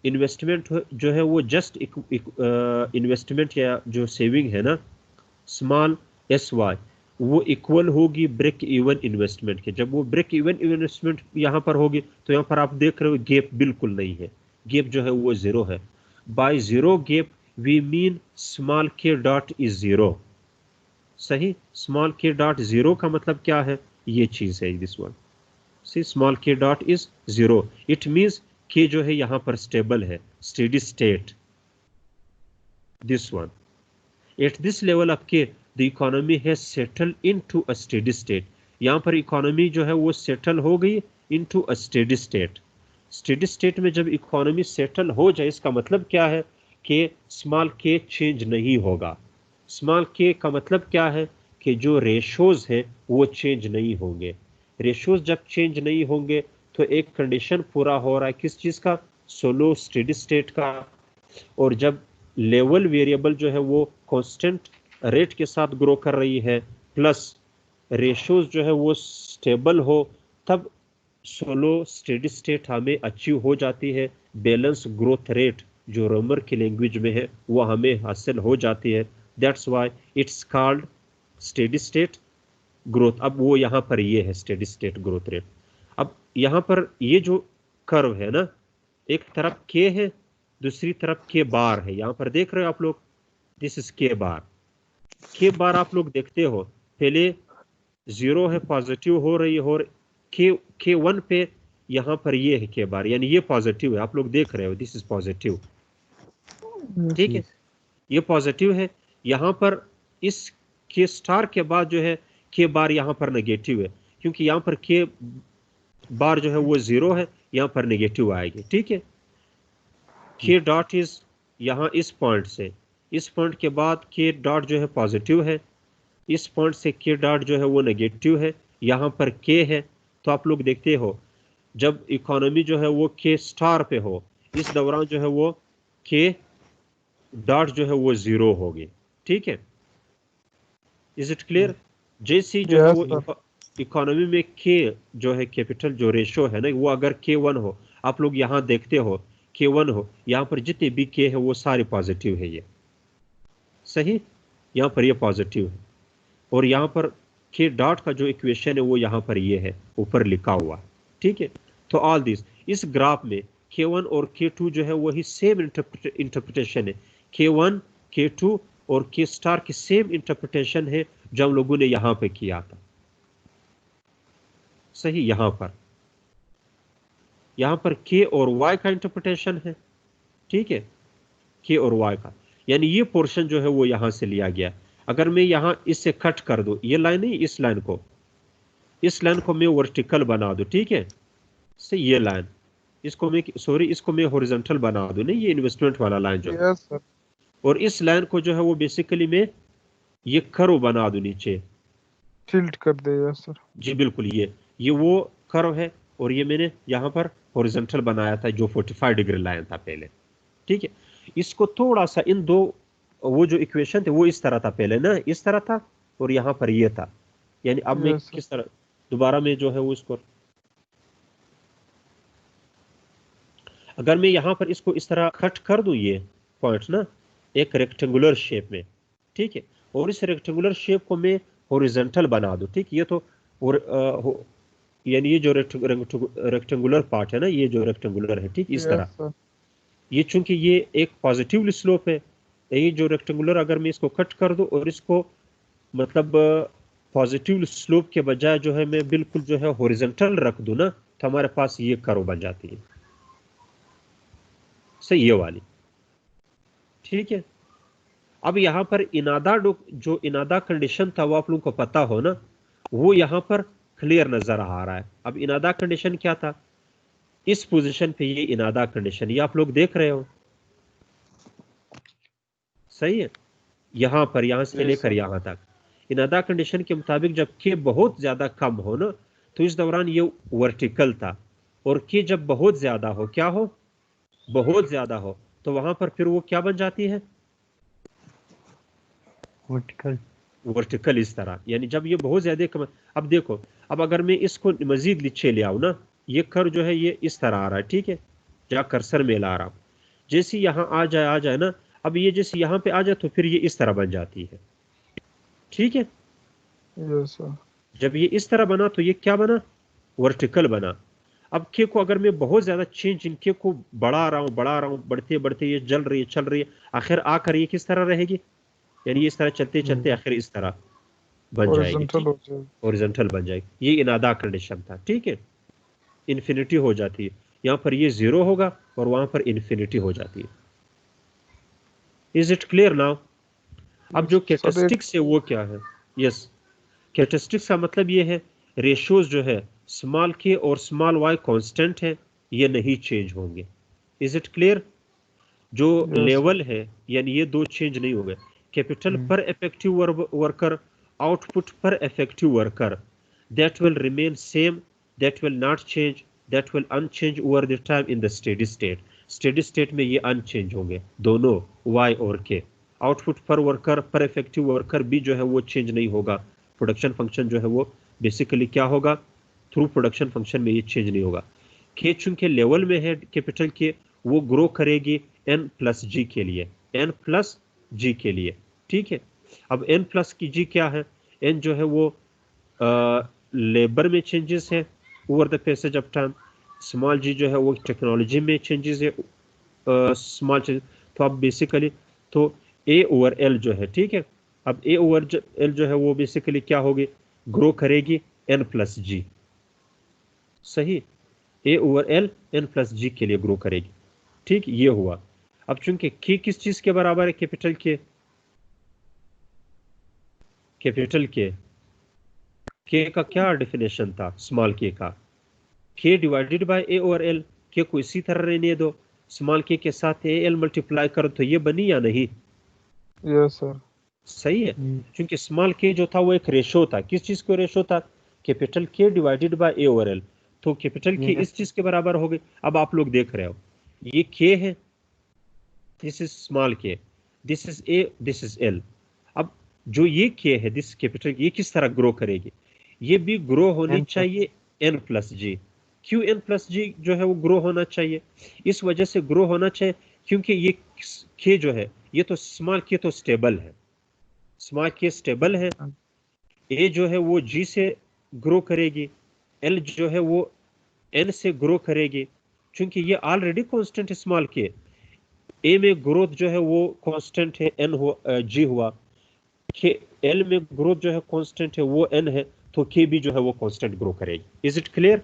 इन्वेस्टमेंट जो है वो जस्ट इन्वेस्टमेंट या जो सेविंग है ना स्मॉल SY, वो इक्वल होगी ब्रेक इवन इन्वेस्टमेंट के। जब वो ब्रेक इवन इन्वेस्टमेंट यहाँ पर होगी तो यहाँ पर आप देख रहे हो गैप बिल्कुल नहीं है, गैप जो है वो 0 है। By 0 gap we mean small K dot is 0। सही, स्मॉल K डॉट 0 का मतलब क्या है? ये चीज है this one, see small K dot is 0, it means K जो है यहाँ पर स्टेबल है, steady state, this one. At this level of K the economy has settled into a steady state. यहाँ पर इकोनॉमी जो है वो सेटल हो गई into a steady state. Steady state में जब इकोनॉमी सेटल हो जाए, इसका मतलब क्या है कि स्मॉल K चेंज नहीं होगा। स्मॉल K का मतलब क्या है कि जो रेशोज है वो चेंज नहीं होंगे, रेशियोज जब चेंज नहीं होंगे तो एक कंडीशन पूरा हो रहा है किस चीज़ का, सोलो स्टेडी स्टेट का। और जब लेवल वेरिएबल जो है वो कांस्टेंट रेट के साथ ग्रो कर रही है प्लस रेशियोज जो है वो स्टेबल हो, तब सोलो स्टेडी स्टेट हमें अचीव हो जाती है। बैलेंस ग्रोथ रेट जो रोमर की लैंग्वेज में है वो हमें हासिल हो जाती है। That's why it's called steady state growth. अब वो यहाँ पर ये है स्टेडी स्टेट ग्रोथ रेट। अब यहाँ पर ये जो कर्व है ना, एक तरफ के है, दूसरी तरफ के बार है। यहाँ पर देख रहे हो आप लोग, दिस इज के बार। के बार आप लोग देखते हो पहले जीरो है, पॉजिटिव हो रही है, और के वन पे यहाँ पर ये है के बार, यानी ये पॉजिटिव है। आप लोग देख रहे हो दिस इज पॉजिटिव, ठीक है, ये पॉजिटिव है। यहाँ पर इस के स्टार के बाद जो है के बार यहाँ पर नेगेटिव है, क्योंकि यहाँ पर के बार जो है वो जीरो है, यहाँ पर नेगेटिव आएगी, ठीक है। के डॉट इज यहाँ इस पॉइंट से, इस पॉइंट के बाद के डॉट जो है पॉजिटिव है, इस पॉइंट से के डॉट जो है वो नेगेटिव है, यहाँ पर के है। तो आप लोग देखते हो जब इकोनॉमी जो है वो के स्टार पे हो, इस दौरान जो है वो के डॉट जो है वो जीरो होगी, ठीक है। Is it clear? जैसे जो है वो इकोनॉमी में के जो है कैपिटल जो रेशो है ना, वो अगर के वन हो, आप लोग यहाँ देखते हो के वन हो, यहाँ पर जितने भी के है वो सारे पॉजिटिव है, ये सही, यहाँ पर ये पॉजिटिव है। और यहाँ पर के डॉट का जो इक्वेशन है वो यहाँ पर ये है ऊपर लिखा हुआ, ठीक है। तो ऑल दिस, इस ग्राफ में K1 और K2 जो है वही सेम इंटरप्रिटेशन है। K1 K2 और K स्टार की सेम इंटरप्रिटेशन है जो हम लोगों ने यहाँ पे किया था, सही। यहाँ पर K और Y का इंटरप्रिटेशन है, ठीक है, K और Y का, यानी ये पोर्शन जो है वो यहाँ से लिया गया। अगर मैं यहाँ इससे कट कर दूं, ये लाइन नहीं, इस लाइन को मैं वर्टिकल बना दूं, ठीक है, से ये लाइन, इसको मैं हॉरिजॉन्टल बना दूं, नहीं, ये इन्वेस्टमेंट वाला लाइन जो है, और इस लाइन को जो है वो बेसिकली मैं ये कर्व बना दूं, नीचे टिल्ट कर दे। यस सर, जी बिल्कुल, ये वो कर्व है, और ये मैंने यहाँ पर हॉरिजॉन्टल बनाया था जो 45 डिग्री लाइन था पहले, ठीक है। इसको थोड़ा सा इन दो, वो जो इक्वेशन थे वो इस तरह था पहले ना, इस तरह था, और यहाँ पर ये था, यानी अब मैं किस तरह दोबारा में जो है वो इसको, अगर मैं यहाँ पर इसको इस तरह कट कर दूं, ये पॉइंट्स ना एक रेक्टेंगुलर शेप में, ठीक है, और इस रेक्टेंगुलर शेप को मैं हॉरिजॉन्टल बना दूं, ठीक, ये तो, और यानी ये जो रेक्टेंगुलर पार्ट है ना, ये जो रेक्टेंगुलर है, ठीक, इस तरह, ये चूंकि ये एक पॉजिटिव स्लोप है, ये जो रेक्टेंगुलर अगर मैं इसको कट कर दूं और इसको मतलब पॉजिटिव स्लोप के बजाय जो है मैं बिल्कुल जो है हॉरिजॉन्टल रख दूं ना, तो हमारे पास ये कर्व बन जाती है, सही, ये वाली, ठीक है। अब यहाँ पर जो इनादा कंडीशन था वो आप लोगों को पता हो ना, वो यहाँ पर क्लियर नजर आ रहा है। अब इनादा कंडीशन क्या था, इस पोजीशन पे ये इनादा कंडीशन, ये आप लोग देख रहे हो, सही है। यहाँ से लेकर यहाँ तक इनादा कंडीशन के मुताबिक जब के बहुत ज्यादा कम हो ना, तो इस दौरान ये वर्टिकल था, और के जब बहुत ज्यादा हो, क्या हो, बहुत ज्यादा हो, तो वहां पर फिर वो क्या बन जाती है, वर्टिकल इस तरह, यानी जब ये बहुत ज्यादा कम। अब देखो, अब अगर मैं इसको मजीद नीचे ले आऊं ना, ये कर्व जो है ये इस तरह आ रहा है, ठीक है, जहाँ कर्सर में ला रहा हूं, जैसे यहाँ आ जाए ना, अब ये जैसे यहाँ पे आ जाए तो फिर ये इस तरह बन जाती है, ठीक है। जब ये इस तरह बना तो ये क्या बना, वर्टिकल बना। अब के को अगर मैं बहुत ज्यादा चेंज इनके को बढ़ा रहा हूँ, बढ़ते ये चल रही है, आखिर आकर ये किस तरह रहेगी, यानी ये इस तरह चलते आखिर इस तरह बन जाएगी, हॉरिजॉन्टल बन जाएगी। ये इनादा कंडीशन था, ठीक है, इन्फिनिटी हो जाती है, यहाँ पर ये जीरो होगा और वहां पर इन्फिनिटी हो जाती है। Is it clear now? अब जो कैरेक्टरिस्टिक्स है वो क्या है, यस, कैरेक्टरिस्टिक्स का मतलब ये है रेशियोज जो है स्मॉल के और स्मॉल वाई कांस्टेंट है, ये नहीं चेंज होंगे। Is it clear? जो लेवल है यानी ये दो चेंज नहीं होंगे, कैपिटल पर इफेक्टिव वर्कर, आउटपुट पर effective worker, that will remain same, that will not change, that will unchanged over the time in the steady state. steady state में ये अनचेंज होंगे दोनों y और k. आउटपुट पर वर्कर पर इफेक्टिव वर्कर भी जो है वो चेंज नहीं होगा. प्रोडक्शन फंक्शन जो है वो बेसिकली क्या होगा, थ्रू प्रोडक्शन फंक्शन में ये चेंज नहीं होगा. k चूंकि लेवल में है कैपिटल के, वो ग्रो करेगी n प्लस g के लिए, n प्लस g के लिए. ठीक है. अब n प्लस की g क्या है, n जो है वो लेबर में चेंजेस है over the passage of time. Small G जो है वो टेक्नोलॉजी में चेंजेस है, स्मॉल चेंज. तो अब बेसिकली तो a ओवर l जो है, ठीक है. अब a ओवर l जो है वो बेसिकली क्या होगी, ग्रो करेगी n प्लस g. सही. a over l n plus g के लिए ग्रो करेगी. ठीक, ये हुआ. अब चूंकि k किस चीज के बराबर है, कैपिटल के, कैपिटल के का क्या डेफिनेशन था स्मॉल के का, k divided by a over l. k को इसी तरह रहने दो, स्मॉल k के साथ al मल्टीप्लाई करो तो ये बनी या नहीं. Yes sir. सही है. क्योंकि स्मॉल k जो था वो एक रेशो था. किस चीज को रेशो था, capital k divided by a over l. तो कैपिटल k इस चीज के बराबर हो गई. अब आप लोग देख रहे हो ये k है, this is small k, this is a, this is l. अब जो ये k है, दिस कैपिटल, ये किस तरह ग्रो करेगी, ये भी ग्रो होनी चाहिए n प्लस जी. क्यों n प्लस जी जो है वो ग्रो होना चाहिए, इस वजह से ग्रो होना चाहिए क्योंकि ये k जो है, ये तो स्मॉल k तो स्टेबल है, स्मॉल k स्टेबल है. a जो है वो g से ग्रो करेगी, l जो है वो n से ग्रो करेगी. क्योंकि ये ऑलरेडी कांस्टेंट है स्मॉल k, a में ग्रोथ जो है वो कांस्टेंट है, n हो g हुआ. l में ग्रोथ जो है कांस्टेंट है वो n है, तो k भी जो है वो कांस्टेंट ग्रो करेगी. Is it clear?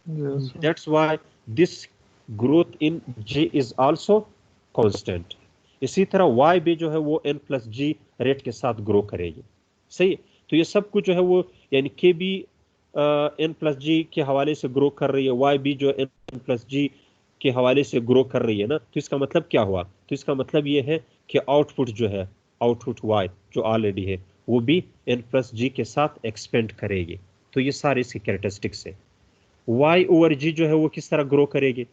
Yes. That's why this growth in g is also constant. इसी तरह y भी जो है वो n प्लस g रेट के साथ ग्रो करेगी. सही. तो ये सब कुछ जो है वो यानी k भी n प्लस g के हवाले से ग्रो कर रही है, y भी जो n प्लस g के हवाले से ग्रो कर रही है ना. तो इसका मतलब क्या हुआ, तो इसका मतलब ये है कि आउटपुट जो है, आउटपुट y जो ऑलरेडी है वो भी n प्लस g के साथ एक्सपेंड करेगी. तो ये सारे इसके कैरेक्टरिस्टिक्स है. y ओवर g जो है वो किस तरह ग्रो करेगी,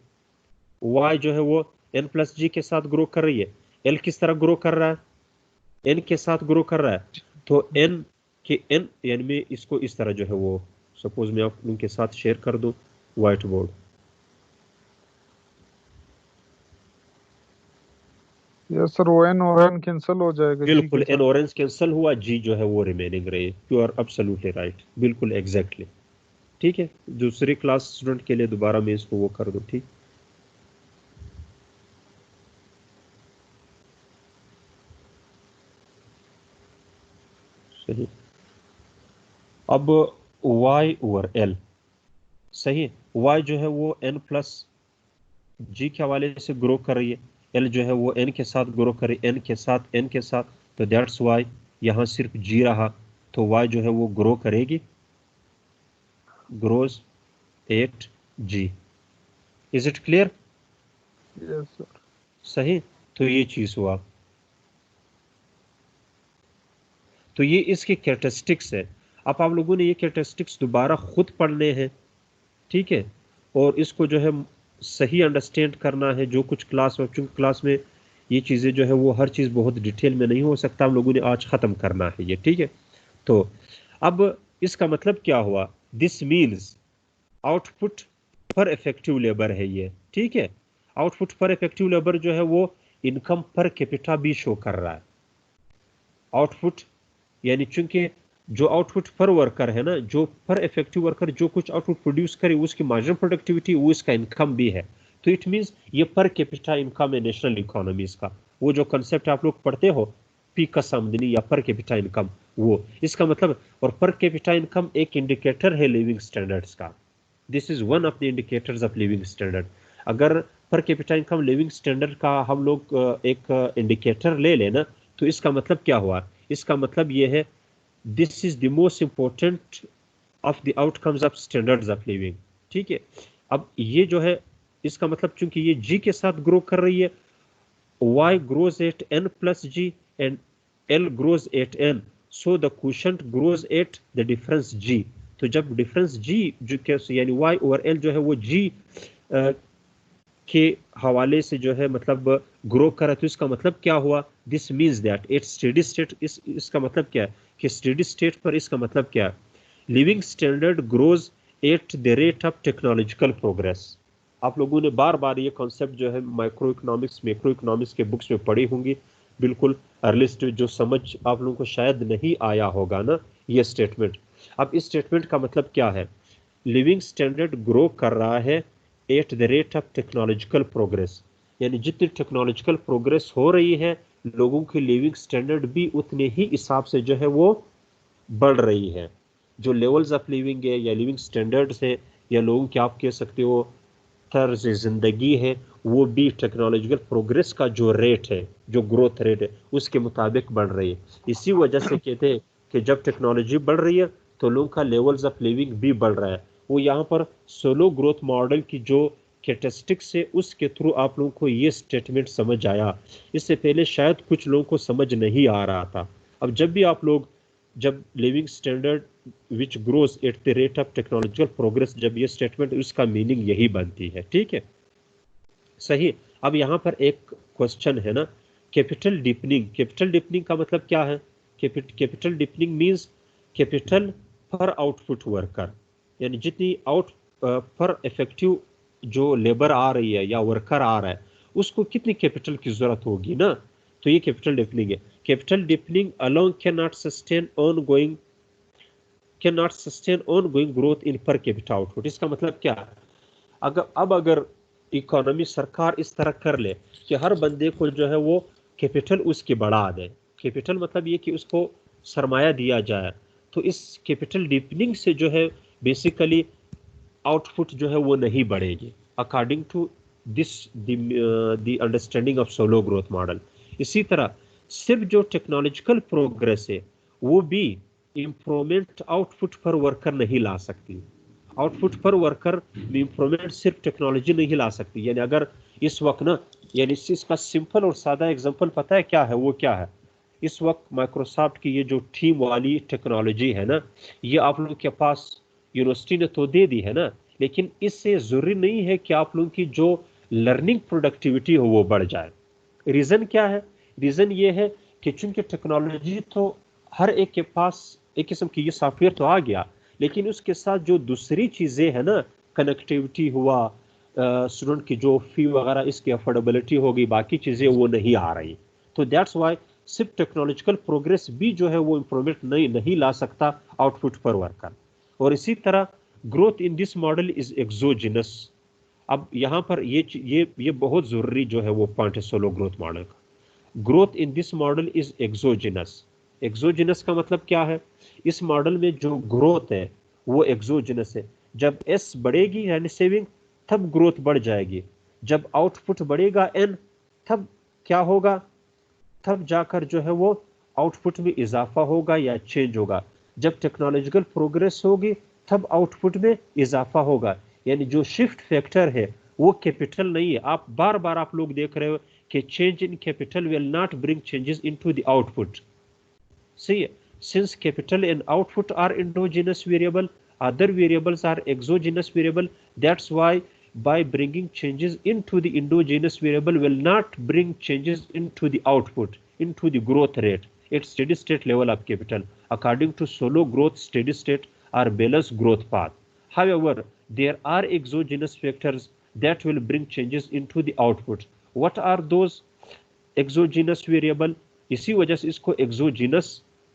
y जो है वो n प्लस g के साथ ग्रो कर रही है. l किस तरह ग्रो कर रहा है, n के साथ ग्रो कर रहा है. तो n के n यानी मैं इसको इस तरह जो है वो सपोज मैं आप उनके साथ शेयर कर दूं व्हाइट बोर्ड. Yes sir. वो n और n कैंसिल हो जाएगा. बिल्कुल n और n कैंसिल हुआ, g जो है वो रिमेनिंग रही. यू आर एब्सोल्युटली राइट, बिल्कुल एग्जैक्टली. ठीक है. दूसरी क्लास स्टूडेंट के लिए दोबारा मैं इसको वो कर दूं. ठीक. सही. अब y ओवर l. सही. y जो है वो n प्लस g के हवाले से ग्रो कर रही है, l जो है वो n के साथ ग्रो कर रही है, n के साथ. तो दैट्स वाई यहाँ सिर्फ g रहा, तो y जो है वो ग्रो करेगी, grows 8g. Is it clear? Yes sir. सही. तो ये चीज हुआ. तो ये इसके कैरेक्टरिस्टिक्स है. अब आप लोगों ने ये कैरेक्टरिस्टिक्स दोबारा खुद पढ़ने हैं. ठीक है. और इसको जो है सही अंडरस्टैंड करना है. जो कुछ क्लास में, चूंकि क्लास में ये चीज़ें जो है वो हर चीज़ बहुत डिटेल में नहीं हो सकता, हम लोगों ने आज ख़त्म करना है ये. ठीक है. तो अब इसका मतलब क्या हुआ, दिस मीन्स आउटपुट पर इफेक्टिव लेबर है ये. ठीक है. आउटपुट पर इफेक्टिव लेबर जो है वो इनकम पर कैपिटा भी शो कर रहा है. आउटपुट यानी चूंकि जो आउटपुट पर वर्कर है ना, जो पर इफेक्टिव वर्कर जो कुछ आउटपुट प्रोड्यूस करे उसकी मार्जिनल प्रोडक्टिविटी वो इसका इनकम भी है. तो इट मींस ये पर कैपिटा इनकम है नेशनल इकोनॉमीज का. वो जो कंसेप्ट आप लोग पढ़ते हो पीकस आमदनी या पर कैपिटा इनकम, वो इसका मतलब. और पर कैपिटा इनकम एक इंडिकेटर है लिविंग स्टैंडर्ड्स का. This is one of the indicators of living standard. अगर per capita income living standard का हम लोग एक इंडिकेटर ले लेना, तो इसका मतलब क्या हुआ, इसका मतलब ये है this is the most important of the outcomes of standards of living. ठीक है. अब ये जो है इसका मतलब चूंकि ये g के साथ ग्रो कर रही है, y grows at n plus g and l grows at n, so the quotient grows at the difference g. तो जब डिफरेंस जी जो यानी y ओवर l जो है वो g के हवाले से जो है मतलब ग्रो करा, तो इसका मतलब क्या हुआ, this means that it's steady state, इसका मतलब क्या है कि स्टेडी स्टेट पर इसका मतलब क्या है, living standard grows at the rate of technological progress. आप लोगों ने बार बार ये कॉन्सेप्ट जो है माइक्रो इकोनॉमिक्स मैक्रो इकोनॉमिक्स के बुक्स में पढ़ी होंगी, बिल्कुल अर्ली स्टेज जो समझ आप लोगों को शायद नहीं आया होगा ना ये स्टेटमेंट। अब इस स्टेटमेंट का मतलब क्या है, लिविंग स्टैंडर्ड ग्रो कर रहा है at the rate of technological progress, यानी जितनी टेक्नोलॉजिकल प्रोग्रेस हो रही है लोगों की लिविंग स्टैंडर्ड भी उतने ही हिसाब से जो है वो बढ़ रही है। जो लेवल्स ऑफ लिविंग है या लिविंग स्टैंडर्ड्स है या लोगों की आप कह सकते हो तर्ज जिंदगी है, वो भी टेक्नोलॉजिकल प्रोग्रेस का जो रेट है, जो ग्रोथ रेट है उसके मुताबिक बढ़ रही है। इसी वजह से कहते हैं कि जब टेक्नोलॉजी बढ़ रही है तो लोगों का लेवल्स ऑफ लिविंग भी बढ़ रहा है। वो यहाँ पर सोलो ग्रोथ मॉडल की जो कैरेक्टरिस्टिक्स है उसके थ्रू आप लोगों को ये स्टेटमेंट समझ आया, इससे पहले शायद कुछ लोगों को समझ नहीं आ रहा था। अब जब भी आप लोग जब living standard which grows at the rate of technological progress, जब ये स्टेटमेंट उसका मीनिंग यही बनती है, ठीक है सही। अब यहाँ पर एक क्वेश्चन है ना, कैपिटल डीपनिंग, कैपिटल डीपनिंग का मतलब क्या है, कैपिटल डीपनिंग मींस कैपिटल पर आउटपुट वर्कर, यानी जितनी आउट पर इफेक्टिव जो लेबर आ रही है या वर्कर आ रहा है उसको कितनी कैपिटल की जरूरत होगी ना, तो ये कैपिटल डीपनिंग है। Capital deepening along can not sustain ongoing growth in per capita output. इसका मतलब क्या है, अगर इकोनॉमी सरकार इस तरह कर ले कि हर बंदे को जो है वो कैपिटल उसकी बढ़ा दे, कैपिटल मतलब ये कि उसको सरमाया दिया जाए, तो इस कैपिटल डीपनिंग से जो है बेसिकली आउटपुट जो है वो नहीं बढ़ेगी according to this the understanding of Solow growth model. इसी तरह सिर्फ जो टेक्नोलॉजिकल प्रोग्रेस है वो भी इम्प्रूवमेंट आउटपुट पर वर्कर नहीं ला सकती, आउटपुट पर वर्कर इम्प्रूवमेंट सिर्फ टेक्नोलॉजी नहीं ला सकती। यानी अगर इस वक्त ना, यानी इसका सिंपल और सादा एग्जांपल पता है क्या है, वो क्या है, इस वक्त माइक्रोसॉफ्ट की ये जो टीम वाली टेक्नोलॉजी है ना, ये आप लोगों के पास यूनिवर्सिटी ने तो दे दी है ना, लेकिन इससे जरूरी नहीं है कि आप लोगों की जो लर्निंग प्रोडक्टिविटी हो वो बढ़ जाए। रीजन क्या है, रीजन ये है कि चूंकि टेक्नोलॉजी तो हर एक के पास एक किस्म की ये सॉफ्टवेयर तो आ गया, लेकिन उसके साथ जो दूसरी चीजें हैं ना, कनेक्टिविटी हुआ, स्टूडेंट की जो फी वगैरह इसकी अफोर्डेबिलिटी होगी, बाकी चीजें वो नहीं आ रही। तो दैट्स वाई सिर्फ टेक्नोलॉजिकल प्रोग्रेस भी जो है वो इंप्रूवमेंट नहीं ला सकता आउटपुट पर वर्कर। और इसी तरह growth in this model is exogenous. अब यहाँ पर ये बहुत जरूरी जो है वो पॉइंट है सोलो ग्रोथ मॉडल का। Growth in this model is exogenous. Exogenous का मतलब क्या है, इस मॉडल में जो ग्रोथ है वो एक्सोजिनस है। जब एस बढ़ेगी यानी सेविंग, तब ग्रोथ बढ़ जाएगी। जब आउटपुट बढ़ेगा एन, तब क्या होगा, तब जाकर जो है वो आउटपुट में इजाफा होगा या चेंज होगा। जब टेक्नोलॉजिकल प्रोग्रेस होगी तब आउटपुट में इजाफा होगा। यानी जो शिफ्ट फैक्टर है वो कैपिटल नहीं है। आप बार बार आप लोग देख रहे हो कि change in capital will not bring changes into the output. See, since capital and output are endogenous variable, other variables are exogenous variable. That's why by bringing changes into the endogenous variable will not bring changes into the output, into the growth rate at steady state level of capital. According to solo growth, steady state or balanced growth path. However, there are exogenous factors that will bring changes into the output. What are those exogenous variable? इसी वजह से इसको एक्सोजिनस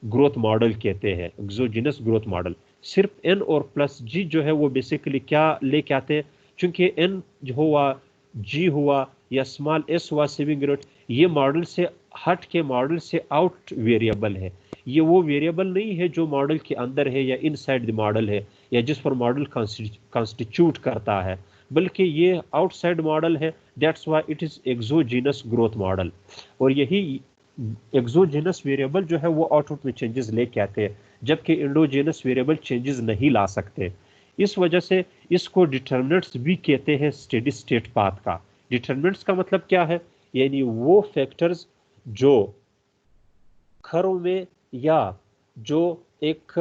ग्रोथ मॉडल कहते हैं। एक्सोजिनस ग्रोथ मॉडल सिर्फ एन और प्लस जी जो है वो बेसिकली क्या लेके आते हैं, चूंकि एन हुआ, जी हुआ या स्मॉल एस हुआ सेविंग रेट, ये मॉडल से हट के मॉडल से आउट वेरिएबल है। ये वो वेरिएबल नहीं है जो मॉडल के अंदर है या इनसाइड द मॉडल है या जिस पर मॉडल कॉन्स्टिट्यूट करता है, बल्कि ये आउटसाइड मॉडल है। That's why it is exogenous growth model. और यही एक्सोजेनस वेरिएबल जो है वो आउटपुट में चेंजेस लेके आते हैं, जबकि एंडोजेनस वेरिएबल चेंजेस नहीं ला सकते। इस वजह से इसको डिटर्मिनेंट्स भी कहते हैं स्टेडी स्टेट पाथ का। डिटर्मिनेंट्स का मतलब क्या है, यानी वो फैक्टर्स जो खरों में या जो एक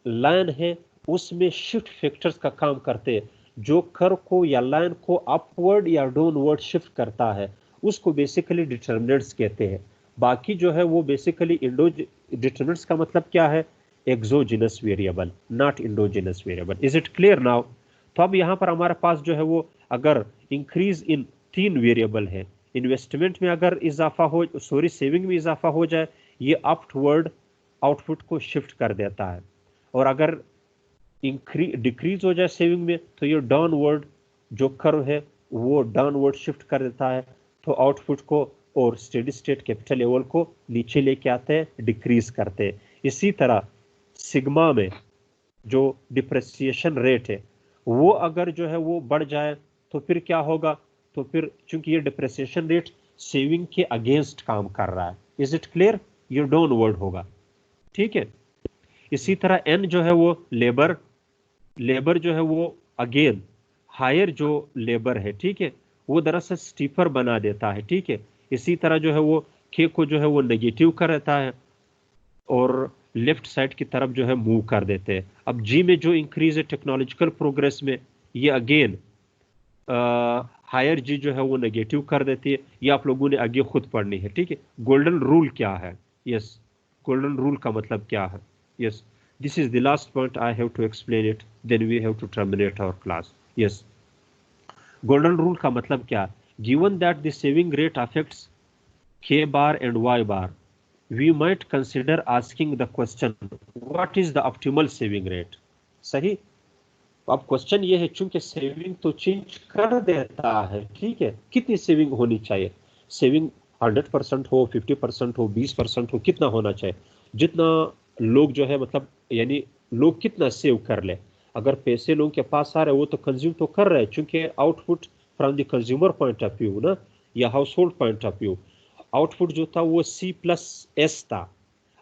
लाइन है उसमें शिफ्ट फैक्टर्स का काम करते हैं, जो कर्व को या लाइन को अपवर्ड या डाउनवर्ड शिफ्ट करता है उसको बेसिकली डिटर्मिनेंट्स कहते हैं। बाकी जो है वो बेसिकली डिटर्मिनेंट्स का मतलब क्या है, exogenous variable, not indigenous variable. Is it clear now? तो अब यहाँ पर हमारे पास जो है वो अगर इंक्रीज इन 3 वेरिएबल है, इन्वेस्टमेंट में अगर इजाफा हो, सॉरी सेविंग में इजाफा हो जाए, ये अपवर्ड आउटपुट को शिफ्ट कर देता है, और अगर डिक्रीज हो जाए सेविंग में तो ये डाउनवर्ड जो कर्व है वो डाउनवर्ड शिफ्ट कर देता है, तो आउटपुट को और स्टेडी स्टेट कैपिटल लेवल को नीचे लेके आते हैं, डिक्रीज करते हैं। इसी तरह सिग्मा में जो डिप्रेसिएशन रेट है वो अगर जो है वो बढ़ जाए तो फिर क्या होगा, तो फिर चूंकि ये डिप्रेसिएशन रेट सेविंग के अगेंस्ट काम कर रहा है, इज इट क्लियर, ये डाउनवर्ड होगा, ठीक है। इसी तरह एन जो है वो लेबर जो है वो अगेन हायर जो लेबर है, ठीक है, वो दरअसल स्टीपर बना देता है, ठीक है। इसी तरह जो है वो के को जो है वो नेगेटिव कर देता है और लेफ्ट साइड की तरफ जो है मूव कर देते हैं। अब जी में जो इंक्रीज है टेक्नोलॉजिकल प्रोग्रेस में, ये अगेन हायर जी जो है वो नेगेटिव कर देती है। ये आप लोगों ने आगे खुद पढ़नी है, ठीक है। गोल्डन रूल क्या है, यस, गोल्डन रूल का मतलब क्या है, yes, this is the last point I have to explain it, then we have to terminate our class. Yes, golden rule का मतलब क्या, given that the saving rate affects k bar and y bar, we might consider asking the question what is the optimal saving rate। सही। अब क्वेश्चन ये है, चूंकि सेविंग तो चेंज कर देता है, ठीक है, कितनी सेविंग होनी चाहिए, सेविंग 100% हो, 50% हो, 20% हो, कितना होना चाहिए, जितना लोग जो है मतलब यानी लोग कितना सेव कर ले। अगर पैसे लोगों के पास आ रहे हैं वो तो कंज्यूम तो कर रहे हैं, चूंकि output from the consumer point of view ना, या house hold point of view, output जो था वो C+S था।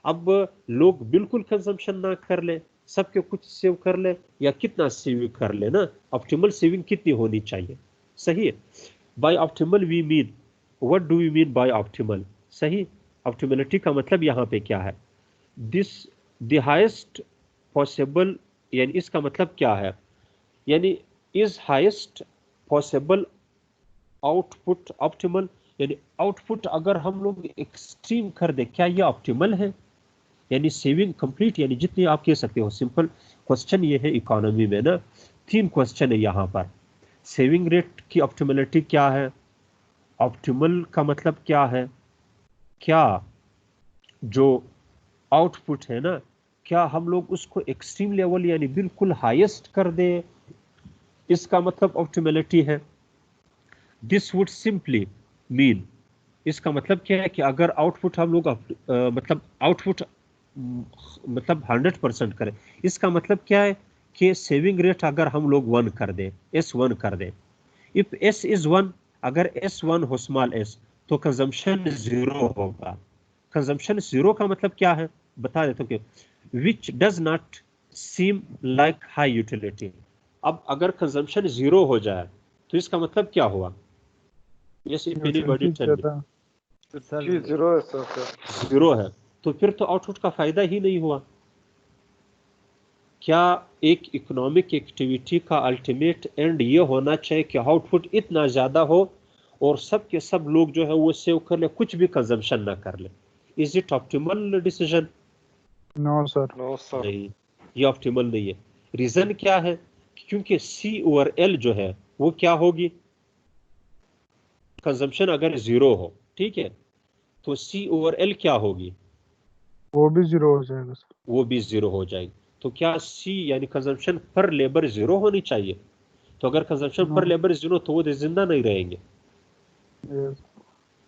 अब लोग बिल्कुल कंजम्पशन ना कर ले, सबके कुछ सेव कर ले, या कितना सेव कर ले ना, ऑप्टिमल सेविंग कितनी होनी चाहिए, सही है। By optimal we mean, what do we mean by optimal, सही। ऑप्टिमलिटी का मतलब यहाँ पे क्या है, दिस द हाईएस्ट पॉसिबल, यानी इसका मतलब क्या है, यानी is highest possible output optimal, यानी आउटपुट अगर हम लोग एक्सट्रीम कर दे क्या ये ऑप्टिमल है, यानी सेविंग कंप्लीट, यानी जितनी आप कह सकते हो। सिंपल क्वेश्चन ये है इकोनॉमी में ना, 3 क्वेश्चन है यहाँ पर। सेविंग रेट की ऑप्टिमलिटी क्या है, ऑप्टिमल का मतलब क्या है, क्या जो आउटपुट है ना, क्या हम लोग उसको एक्सट्रीम लेवल यानी बिल्कुल हाईएस्ट कर दे, इसका मतलब ऑप्टिमलिटी है। दिस वुड सिंपली मीन, इसका मतलब क्या है कि अगर आउटपुट हम लोग मतलब आउटपुट मतलब 100% करें, इसका मतलब क्या है कि सेविंग रेट अगर हम लोग 1 कर दें, S1 कर दें, इफ S इज 1, अगर S1 हो स्मॉल s तो कंजम्पशन 0 होगा। कंजम्पशन 0 का मतलब क्या है बता देता हूँ कि which does not seem like high utility। अब अगर कंजम्पशन 0 हो जाए तो इसका मतलब क्या हुआ, yes if anybody tell me, जी 0 है सर। 0 है, तो फिर तो आउटपुट का फायदा ही नहीं हुआ। क्या एक इकोनॉमिक एक्टिविटी का अल्टीमेट एंड ये होना चाहिए कि आउटपुट इतना ज्यादा हो और सब के सब लोग जो है वो सेव कर ले, कुछ भी कंजम्पशन ना कर ले। Is it optimal decision? No sir, no sir. नहीं, ये ऑप्टिमल नहीं है। रीजन क्या है, क्योंकि C/L जो है वो क्या होगी, कंजम्पशन अगर 0 हो, ठीक है, तो C/L क्या होगी, वो भी 0 हो जाएगा सर। वो भी 0 हो जाएगी। तो क्या C यानी कंजम्पशन पर लेबर 0 होनी चाहिए? तो अगर कंजम्पशन पर लेबर 0 तो वो जिंदा नहीं रहेंगे, Yes.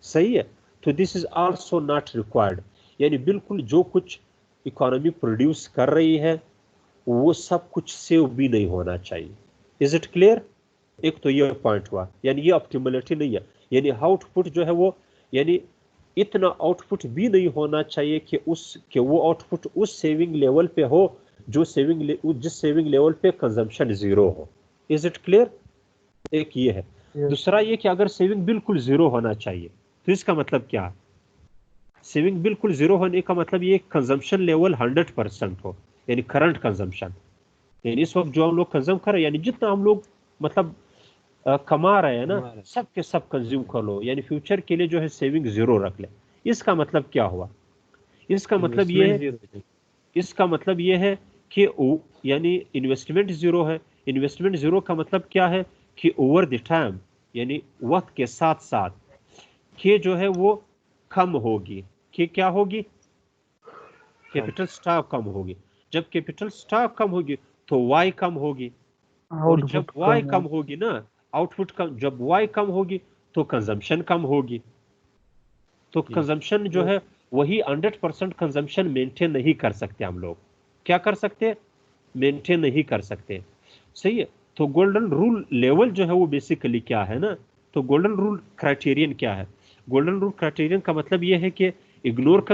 सही है। तो this is also not required, यानी बिल्कुल जो कुछ इकोनॉमी प्रोड्यूस कर रही है वो सब कुछ सेव भी नहीं होना चाहिए। Is it clear? एक तो ये पॉइंट हुआ, यानी ये ऑप्टिमलिटी नहीं है, यानी आउटपुट जो है वो यानी इतना आउटपुट भी नहीं होना चाहिए कि वो आउटपुट उस सेविंग लेवल पे हो जो जिस सेविंग लेवल पे कंजम्पशन 0 हो। Is it clear? एक ये है। Yes. दूसरा ये कि अगर सेविंग बिल्कुल 0 होना चाहिए तो इसका मतलब क्या, सेविंग बिल्कुल 0 होने का मतलब ये कंजम्पशन लेवल 100% हो, यानी करंट कंजम्पशन, यानी इस वक्त जो हम लोग कंज्यूम कर रहे हैं, यानी जितना हम लोग मतलब कमा रहे हैं ना, कमा रहे हैं। सब के सब कंज्यूम कर लो, यानी फ्यूचर के लिए जो है सेविंग जीरो रख ले। इसका मतलब क्या हुआ? इसका मतलब ये इन्वेस्टमेंट है, जीरो। इसका मतलब ये है कि यानी इन्वेस्टमेंट जीरो है। इन्वेस्टमेंट जीरो का मतलब क्या है कि ओवर द टाइम, यानी वक्त के साथ साथ कि जो है वो कम होगी। कि क्या होगी? कैपिटल स्टॉक कम होगी। जब कैपिटल स्टॉक कम होगी तो वाई कम होगी, और जब आउटपुट वाई कम कम हो। होगी ना, आउटपुट कम, जब वाई कम होगी तो कंजम्पशन कम होगी। तो जी। कंजम्पशन जो है वही 100% कंजम्पशन मेंटेन नहीं कर सकते हम लोग। क्या कर सकते? मेंटेन नहीं कर सकते। सही है। तो गोल्डन रूल लेवल जो है वो बेसिकली क्या है ना, तो गोल्डन रूल क्राइटेरियन क्या है? गोल्डन रूल क्राइटेरियन का मतलब ये है कि ignore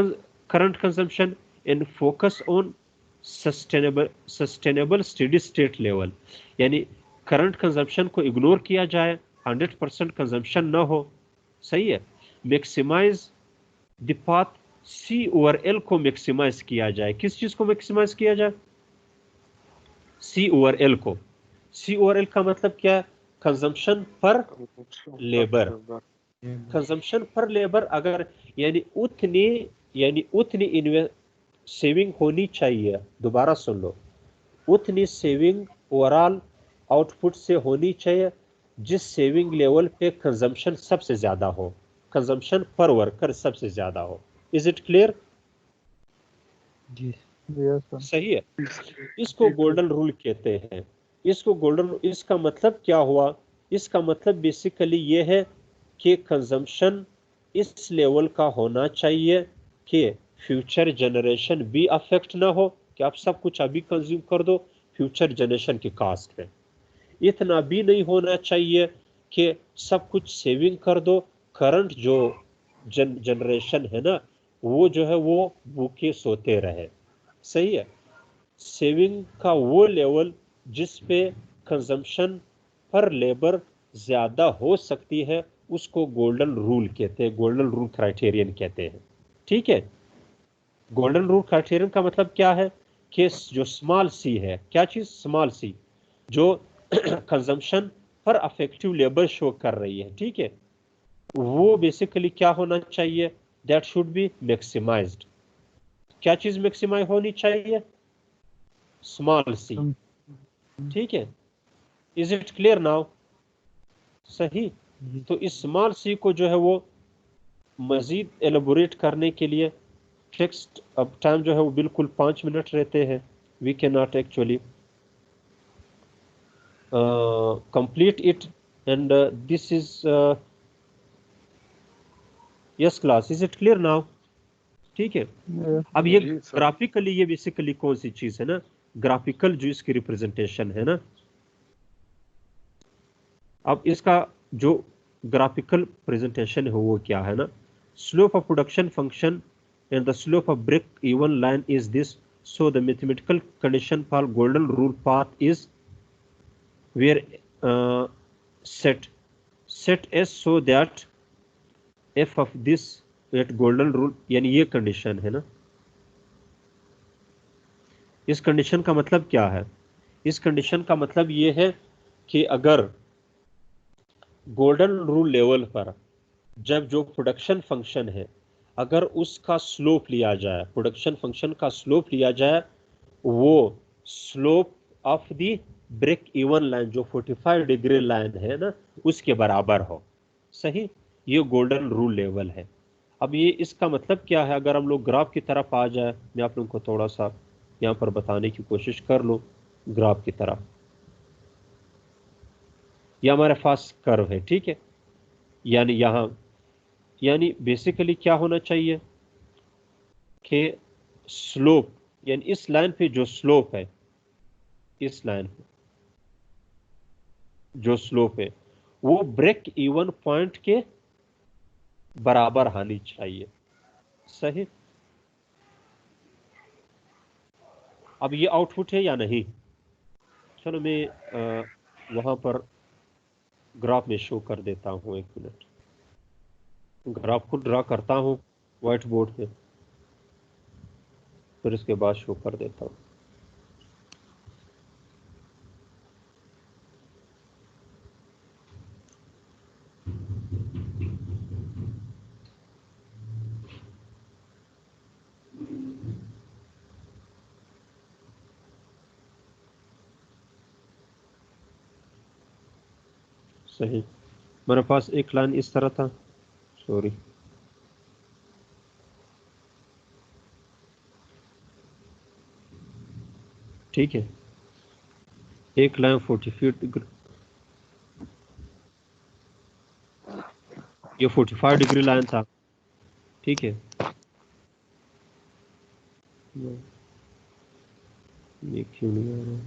current consumption and focus on sustainable steady state level, यानी करंट कंजम्पशन को इग्नोर किया जाए, 100% कंजम्पशन ना हो। सही है। Maximise the path, C over L को मैक्सिमाइज किया जाए। किस चीज को मैक्सिमाइज किया जाए? सी ओवर एल को। सी ओवर एल का मतलब क्या है? कंजम्पशन पर लेबर। कंजम्पशन पर लेबर अगर यानी उतनी सेविंग होनी चाहिए, दोबारा सुन लो, उतनी सेविंग ओवरऑल आउटपुट से होनी चाहिए जिस सेविंग लेवल पे कंजम्पशन सबसे ज्यादा हो, कंजम्पशन पर वर्कर सबसे ज्यादा हो। Is it clear? जी। सही है। इसको गोल्डन रूल कहते हैं। इसका मतलब क्या हुआ? इसका मतलब बेसिकली ये है कि कंजम्पशन इस लेवल का होना चाहिए कि फ्यूचर जनरेशन भी अफेक्ट ना हो, कि आप सब कुछ अभी कंज्यूम कर दो फ्यूचर जनरेशन की कास्ट पे। इतना भी नहीं होना चाहिए कि सब कुछ सेविंग कर दो, करंट जो जनरेशन है ना, वो जो है वो भूखे सोते रहे। सही है। सेविंग का वो लेवल जिस पे कंजम्पशन पर लेबर ज्यादा हो सकती है उसको गोल्डन रूल कहते हैं, गोल्डन रूल क्राइटेरियन कहते हैं। ठीक है। गोल्डन रूल क्राइटेरियन का मतलब क्या है कि जो स्मॉल सी है, क्या चीज स्मॉल सी, जो कंजम्पशन पर अफेक्टिव लेबर शो कर रही है, ठीक है, वो बेसिकली क्या होना चाहिए? That should be maximised. क्या चीज मैक्सिमाइज होनी चाहिए? Small C. ठीक है। Is it clear now? सही। तो इस स्मॉल सी को जो है वो मजीद एलोबोरेट करने के लिए टेक्स्ट, अब टाइम जो है वो बिल्कुल 5 मिनट रहते हैं। We can not actually complete it, and this is yes class, is it clear now? ठीक है। अब ये ग्राफिकली, ये बेसिकली कौन सी चीज है ना, ग्राफिकल जो इसकी रिप्रेजेंटेशन है ना, अब इसका जो ग्राफिकल प्रेजेंटेशन है वो क्या है ना, slope of production function and the slope of break even line is this, so the mathematical condition for golden rule path is where set s so that f of this at golden rule, यानी ये कंडीशन है ना। इस कंडीशन का मतलब क्या है? इस कंडीशन का मतलब ये है कि अगर गोल्डन रूल लेवल पर जब जो प्रोडक्शन फंक्शन है, अगर उसका स्लोप लिया जाए, प्रोडक्शन फंक्शन का स्लोप लिया जाए, वो slope of the break even line जो 45 डिग्री लाइन है ना, उसके बराबर हो। सही। ये गोल्डन रूल लेवल है। अब ये इसका मतलब क्या है? अगर हम लोग ग्राफ की तरफ आ जाए, मैं आप लोगों को थोड़ा सा यहाँ पर बताने की कोशिश कर लो। ग्राफ की तरफ, ये हमारे पास कर्व है, ठीक है, यानी यहाँ, यानी बेसिकली क्या होना चाहिए कि स्लोप, यानी इस लाइन पे जो स्लोप है, इस लाइन पे जो स्लोप है वो ब्रेक इवन पॉइंट के बराबर आनी चाहिए। सही। अब ये आउटपुट है या नहीं? चलो मैं वहां पर ग्राफ में शो कर देता हूं, 1 मिनट, ग्राफ को ड्रा करता हूं व्हाइट बोर्ड पे, फिर इसके बाद शो कर देता हूं। सही। मेरे पास एक लाइन इस तरह था, सॉरी, ठीक है, एक लाइन 45 डिग्री, ये 45 डिग्री लाइन था, ठीक है। ये क्यों नहीं आ रहा?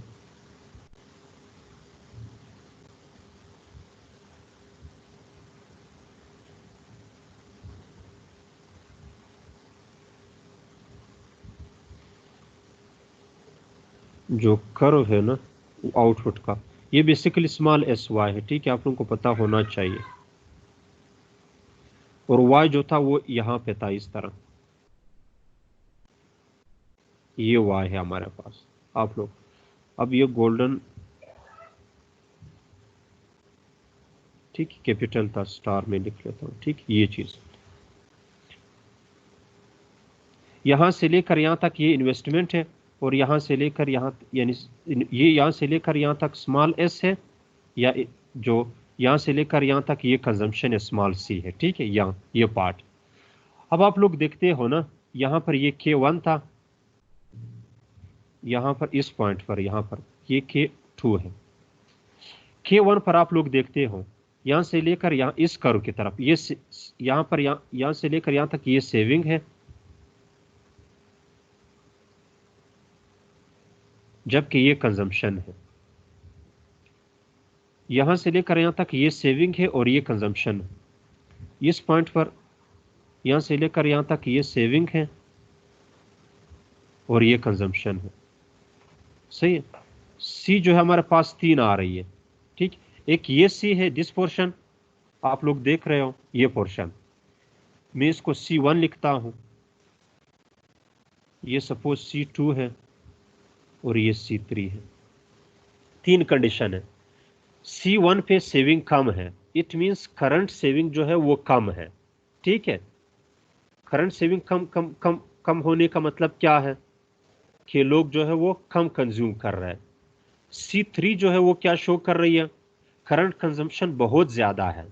जो कर्व है ना आउटपुट का, ये बेसिकली स्मॉल एस वाई है, ठीक है, आप लोगों को पता होना चाहिए। और वाई जो था वो यहाँ पे था इस तरह, ये वाई है हमारे पास। आप लोग अब ये गोल्डन, ठीक है, कैपिटल था, स्टार में लिख लेता हूँ, ठीक, ये चीज यहां से लेकर यहां तक ये इन्वेस्टमेंट है, और यहां से लेकर यहां, यानी ये यहां से लेकर यहां तक स्मॉल एस है, या जो यहां से लेकर यहां तक ये कंजम्पशन है, स्मॉल सी है, ठीक है, यहाँ ये पार्ट। अब आप लोग देखते हो ना, यहां पर ये K1 था, यहां पर इस पॉइंट पर, यहां पर ये K2 है। K1 पर आप लोग देखते हो यहां से लेकर यहां इस कर्व की तरफ, ये यहां पर यहां से लेकर यहां तक ये सेविंग है, जबकि ये कंजम्पशन है। यहां से लेकर यहां तक ये सेविंग है और ये कंजम्पशन है। इस पॉइंट पर यहां से लेकर यहां तक ये सेविंग है और ये कंजम्पशन है, सही है। सी जो है हमारे पास 3 आ रही है, ठीक। एक ये सी है, दिस पोर्शन आप लोग देख रहे हो, ये पोर्शन, मैं इसको C1 लिखता हूं, ये सपोज C2 है और ये C3 है। 3 कंडीशन है। C1 पे सेविंग कम है, इट मींस करंट सेविंग जो है वो कम है, ठीक है। करंट सेविंग कम होने का मतलब क्या है कि लोग जो है वो कम कंज्यूम कर रहे हैं। C3 जो है वो क्या शो कर रही है, करंट कंजम्पशन बहुत ज्यादा है।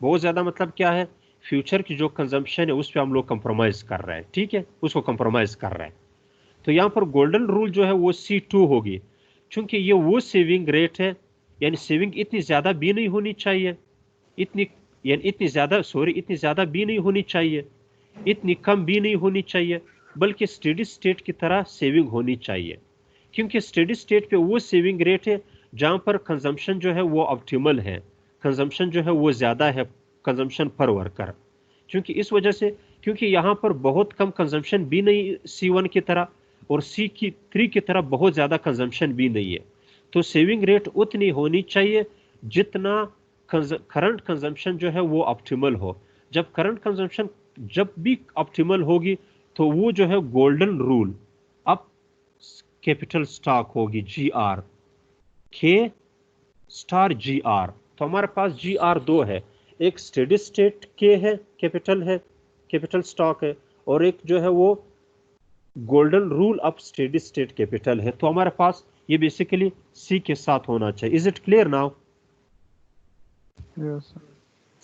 बहुत ज्यादा मतलब क्या है, फ्यूचर की जो कंजम्पशन है उस पर हम लोग कंप्रोमाइज कर रहे हैं, ठीक है, उसको कंप्रोमाइज कर रहे हैं। तो यहाँ पर गोल्डन रूल जो है वो C2 होगी, क्योंकि ये वो सेविंग रेट है, यानी सेविंग इतनी ज्यादा भी नहीं होनी चाहिए, इतनी ज्यादा भी नहीं होनी चाहिए, इतनी कम भी नहीं होनी चाहिए, बल्कि स्टेडी स्टेट की तरह सेविंग होनी चाहिए। क्योंकि स्टेडी स्टेट पे वो सेविंग रेट है जहां पर कंजम्पशन जो है वो ऑप्टिमल है, कंजम्पशन जो है वो ज्यादा है, कंजम्पशन पर वर्कर। क्योंकि इस वजह से, क्योंकि यहाँ पर बहुत कम कंजम्पशन भी नहीं C1 की तरह, और C3 की तरह बहुत ज्यादा कंजम्पशन भी नहीं है, तो सेविंग रेट उतनी होनी चाहिए जितना करंट कंजम्पशन जो है वो ऑप्टिमल हो। जब करंट कंजम्पशन जब भी ऑप्टिमल होगी तो वो जो है गोल्डन रूल, अब कैपिटल स्टॉक होगी GR, K स्टार GR। तो हमारे पास GR 2 है, एक स्टेडी स्टेट K है, कैपिटल स्टॉक है, और एक जो है वो golden rule of steady state capital है। तो हमारे पास ये बेसिकली C के साथ होना चाहिए। Is it clear now? Yes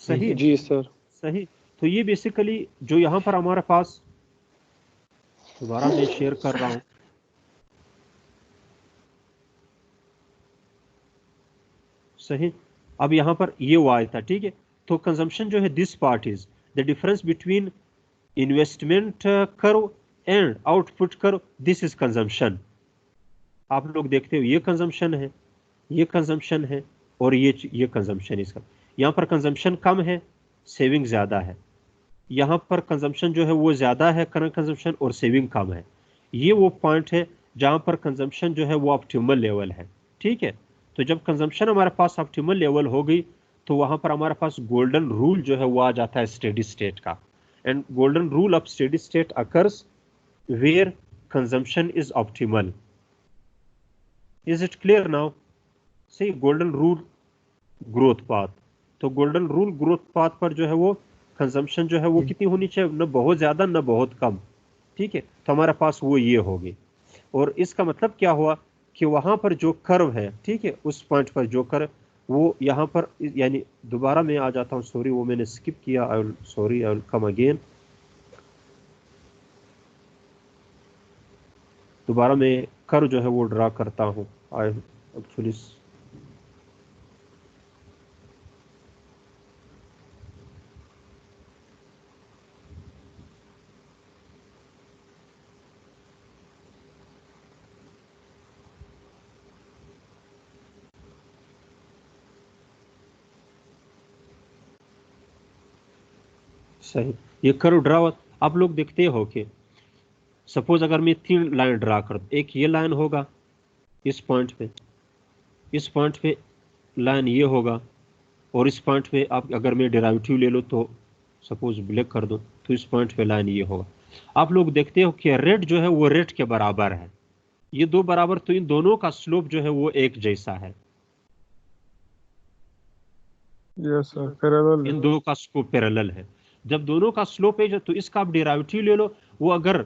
सही है? जी सर। सही। तो ये बेसिकली जो यहाँ पर हमारे पास, दोबारा मैं शेयर कर रहा हूं, सही। अब यहाँ पर ये वाई था, ठीक है। तो कंजम्पशन जो है, this part is the difference between investment curve and output curve, this is consumption. आप लोग देखते हो ये कंजम्पशन है, ये कंजम्पशन है, और ये कंजम्पशन इसका। यहाँ पर कंजम्पशन कम है, सेविंग ज्यादा है। यहाँ पर कंजम्पशन जो है वो ज्यादा है, करंट कंजम्पशन, और सेविंग कम है। ये वो पॉइंट है जहां पर कंजम्पशन जो है वो ऑप्टिमल लेवल है, ठीक है। तो जब कंजम्पशन हमारे पास ऑप्टिमल लेवल हो गई तो वहां पर हमारे पास गोल्डन रूल जो है वो आ जाता है स्टेडी स्टेट का। And golden rule of steady state occurs where consumption is optimal. Is it clear now? See golden rule growth path. तो गोल्डन रूल ग्रोथ पाथ पर जो है वो कंजम्पशन जो है वो कितनी होनी चाहिए, न बहुत ज्यादा न बहुत कम, ठीक है। तो हमारे पास वो ये होगी। और इसका मतलब क्या हुआ कि वहां पर जो कर्व है, ठीक है, उस पॉइंट पर जो कर्व वो यहाँ पर यानी दोबारा मैं आ जाता हूँ, सॉरी वो मैंने स्किप किया, sorry I will come again. दोबारा मैं कर्व जो है वो ड्रा करता हूँ। आई एक्चुअली सही, ये कर्व ड्रा आप लोग देखते हो कि सपोज अगर मैं 3 लाइन ड्रा कर दूं, एक ये लाइन होगा इस पॉइंट पे, इस पॉइंट पे लाइन ये होगा, और इस पॉइंट पे आप अगर मैं डेरिवेटिव ले लो तो सपोज ब्लैक कर दो तो इस पॉइंट पे लाइन ये होगा। आप लोग देखते हो कि रेड जो है वो रेड के बराबर है, ये दो बराबर, तो इन दोनों का स्लोप जो है वो एक जैसा है। यस सर, पैरेलल इन है। दोनों का स्लोप पैरेलल है। जब दोनों का स्लोप है तो इसका आप डेरिवेटिव ले लो, वो अगर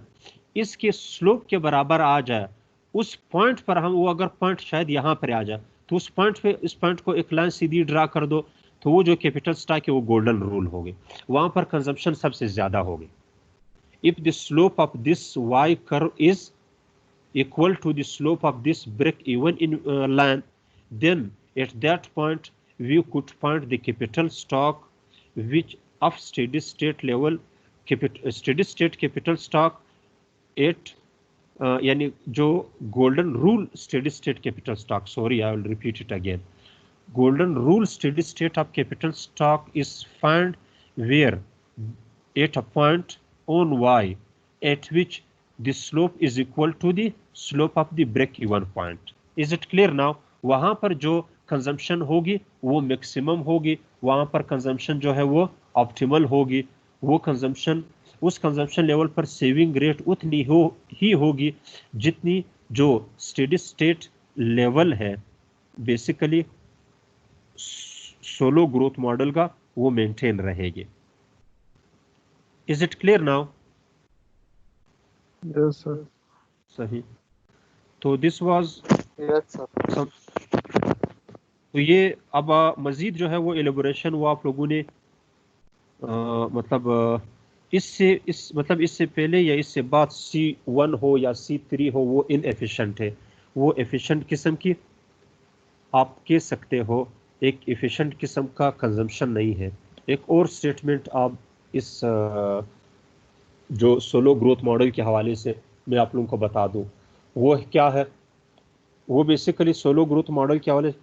इसके स्लोप के बराबर आ जाए उस पॉइंट पर, हम वो अगर पॉइंट शायद यहाँ पर आ जाए तो उस पॉइंट पे, इस पॉइंट को एक लाइन सीधी ड्रा कर दो, तो वो जो कैपिटल स्टॉक है वो गोल्डन रूल होगी, वहां पर कंजम्पशन सबसे ज्यादा होगी। If the slope of this Y curve is equal to the slope of this break even in line, then at that point we could find the capital stock which of steady state level, steady state capital stock at यानी जो golden rule steady state capital stock, sorry I will repeat it again, golden rule steady state of capital stock is found where at a point on y at which the slope is equal to the slope of the break even point. Is it clear now? वहां पर जो कंजम्पशन होगी वो मैक्सिमम होगी, वहां पर कंजम्पशन जो है वो ऑप्टिमल होगी, वो कंजम्पशन, उस कंजम्पशन लेवल पर सेविंग रेट उतनी ही होगी जितनी जो स्टेडी स्टेट लेवल है बेसिकली सोलो ग्रोथ मॉडल का वो मेंटेन रहेगी। Is it clear now? Yes sir. सही। तो दिस वाज, यस सर। तो ये अब मजीद जो है वो एलिबोरेशन वो आप लोगों ने मतलब इससे पहले या इससे बाद C1 हो या C3 हो वो इनएफिशिएंट है, वो एफिशिएंट किस्म की आप कह सकते हो, एक एफिशिएंट किस्म का कंजम्पशन नहीं है। एक और स्टेटमेंट आप इस जो सोलो ग्रोथ मॉडल के हवाले से मैं आप लोगों को बता दूं, वो क्या है, वो बेसिकली सोलो ग्रोथ मॉडल के हवाले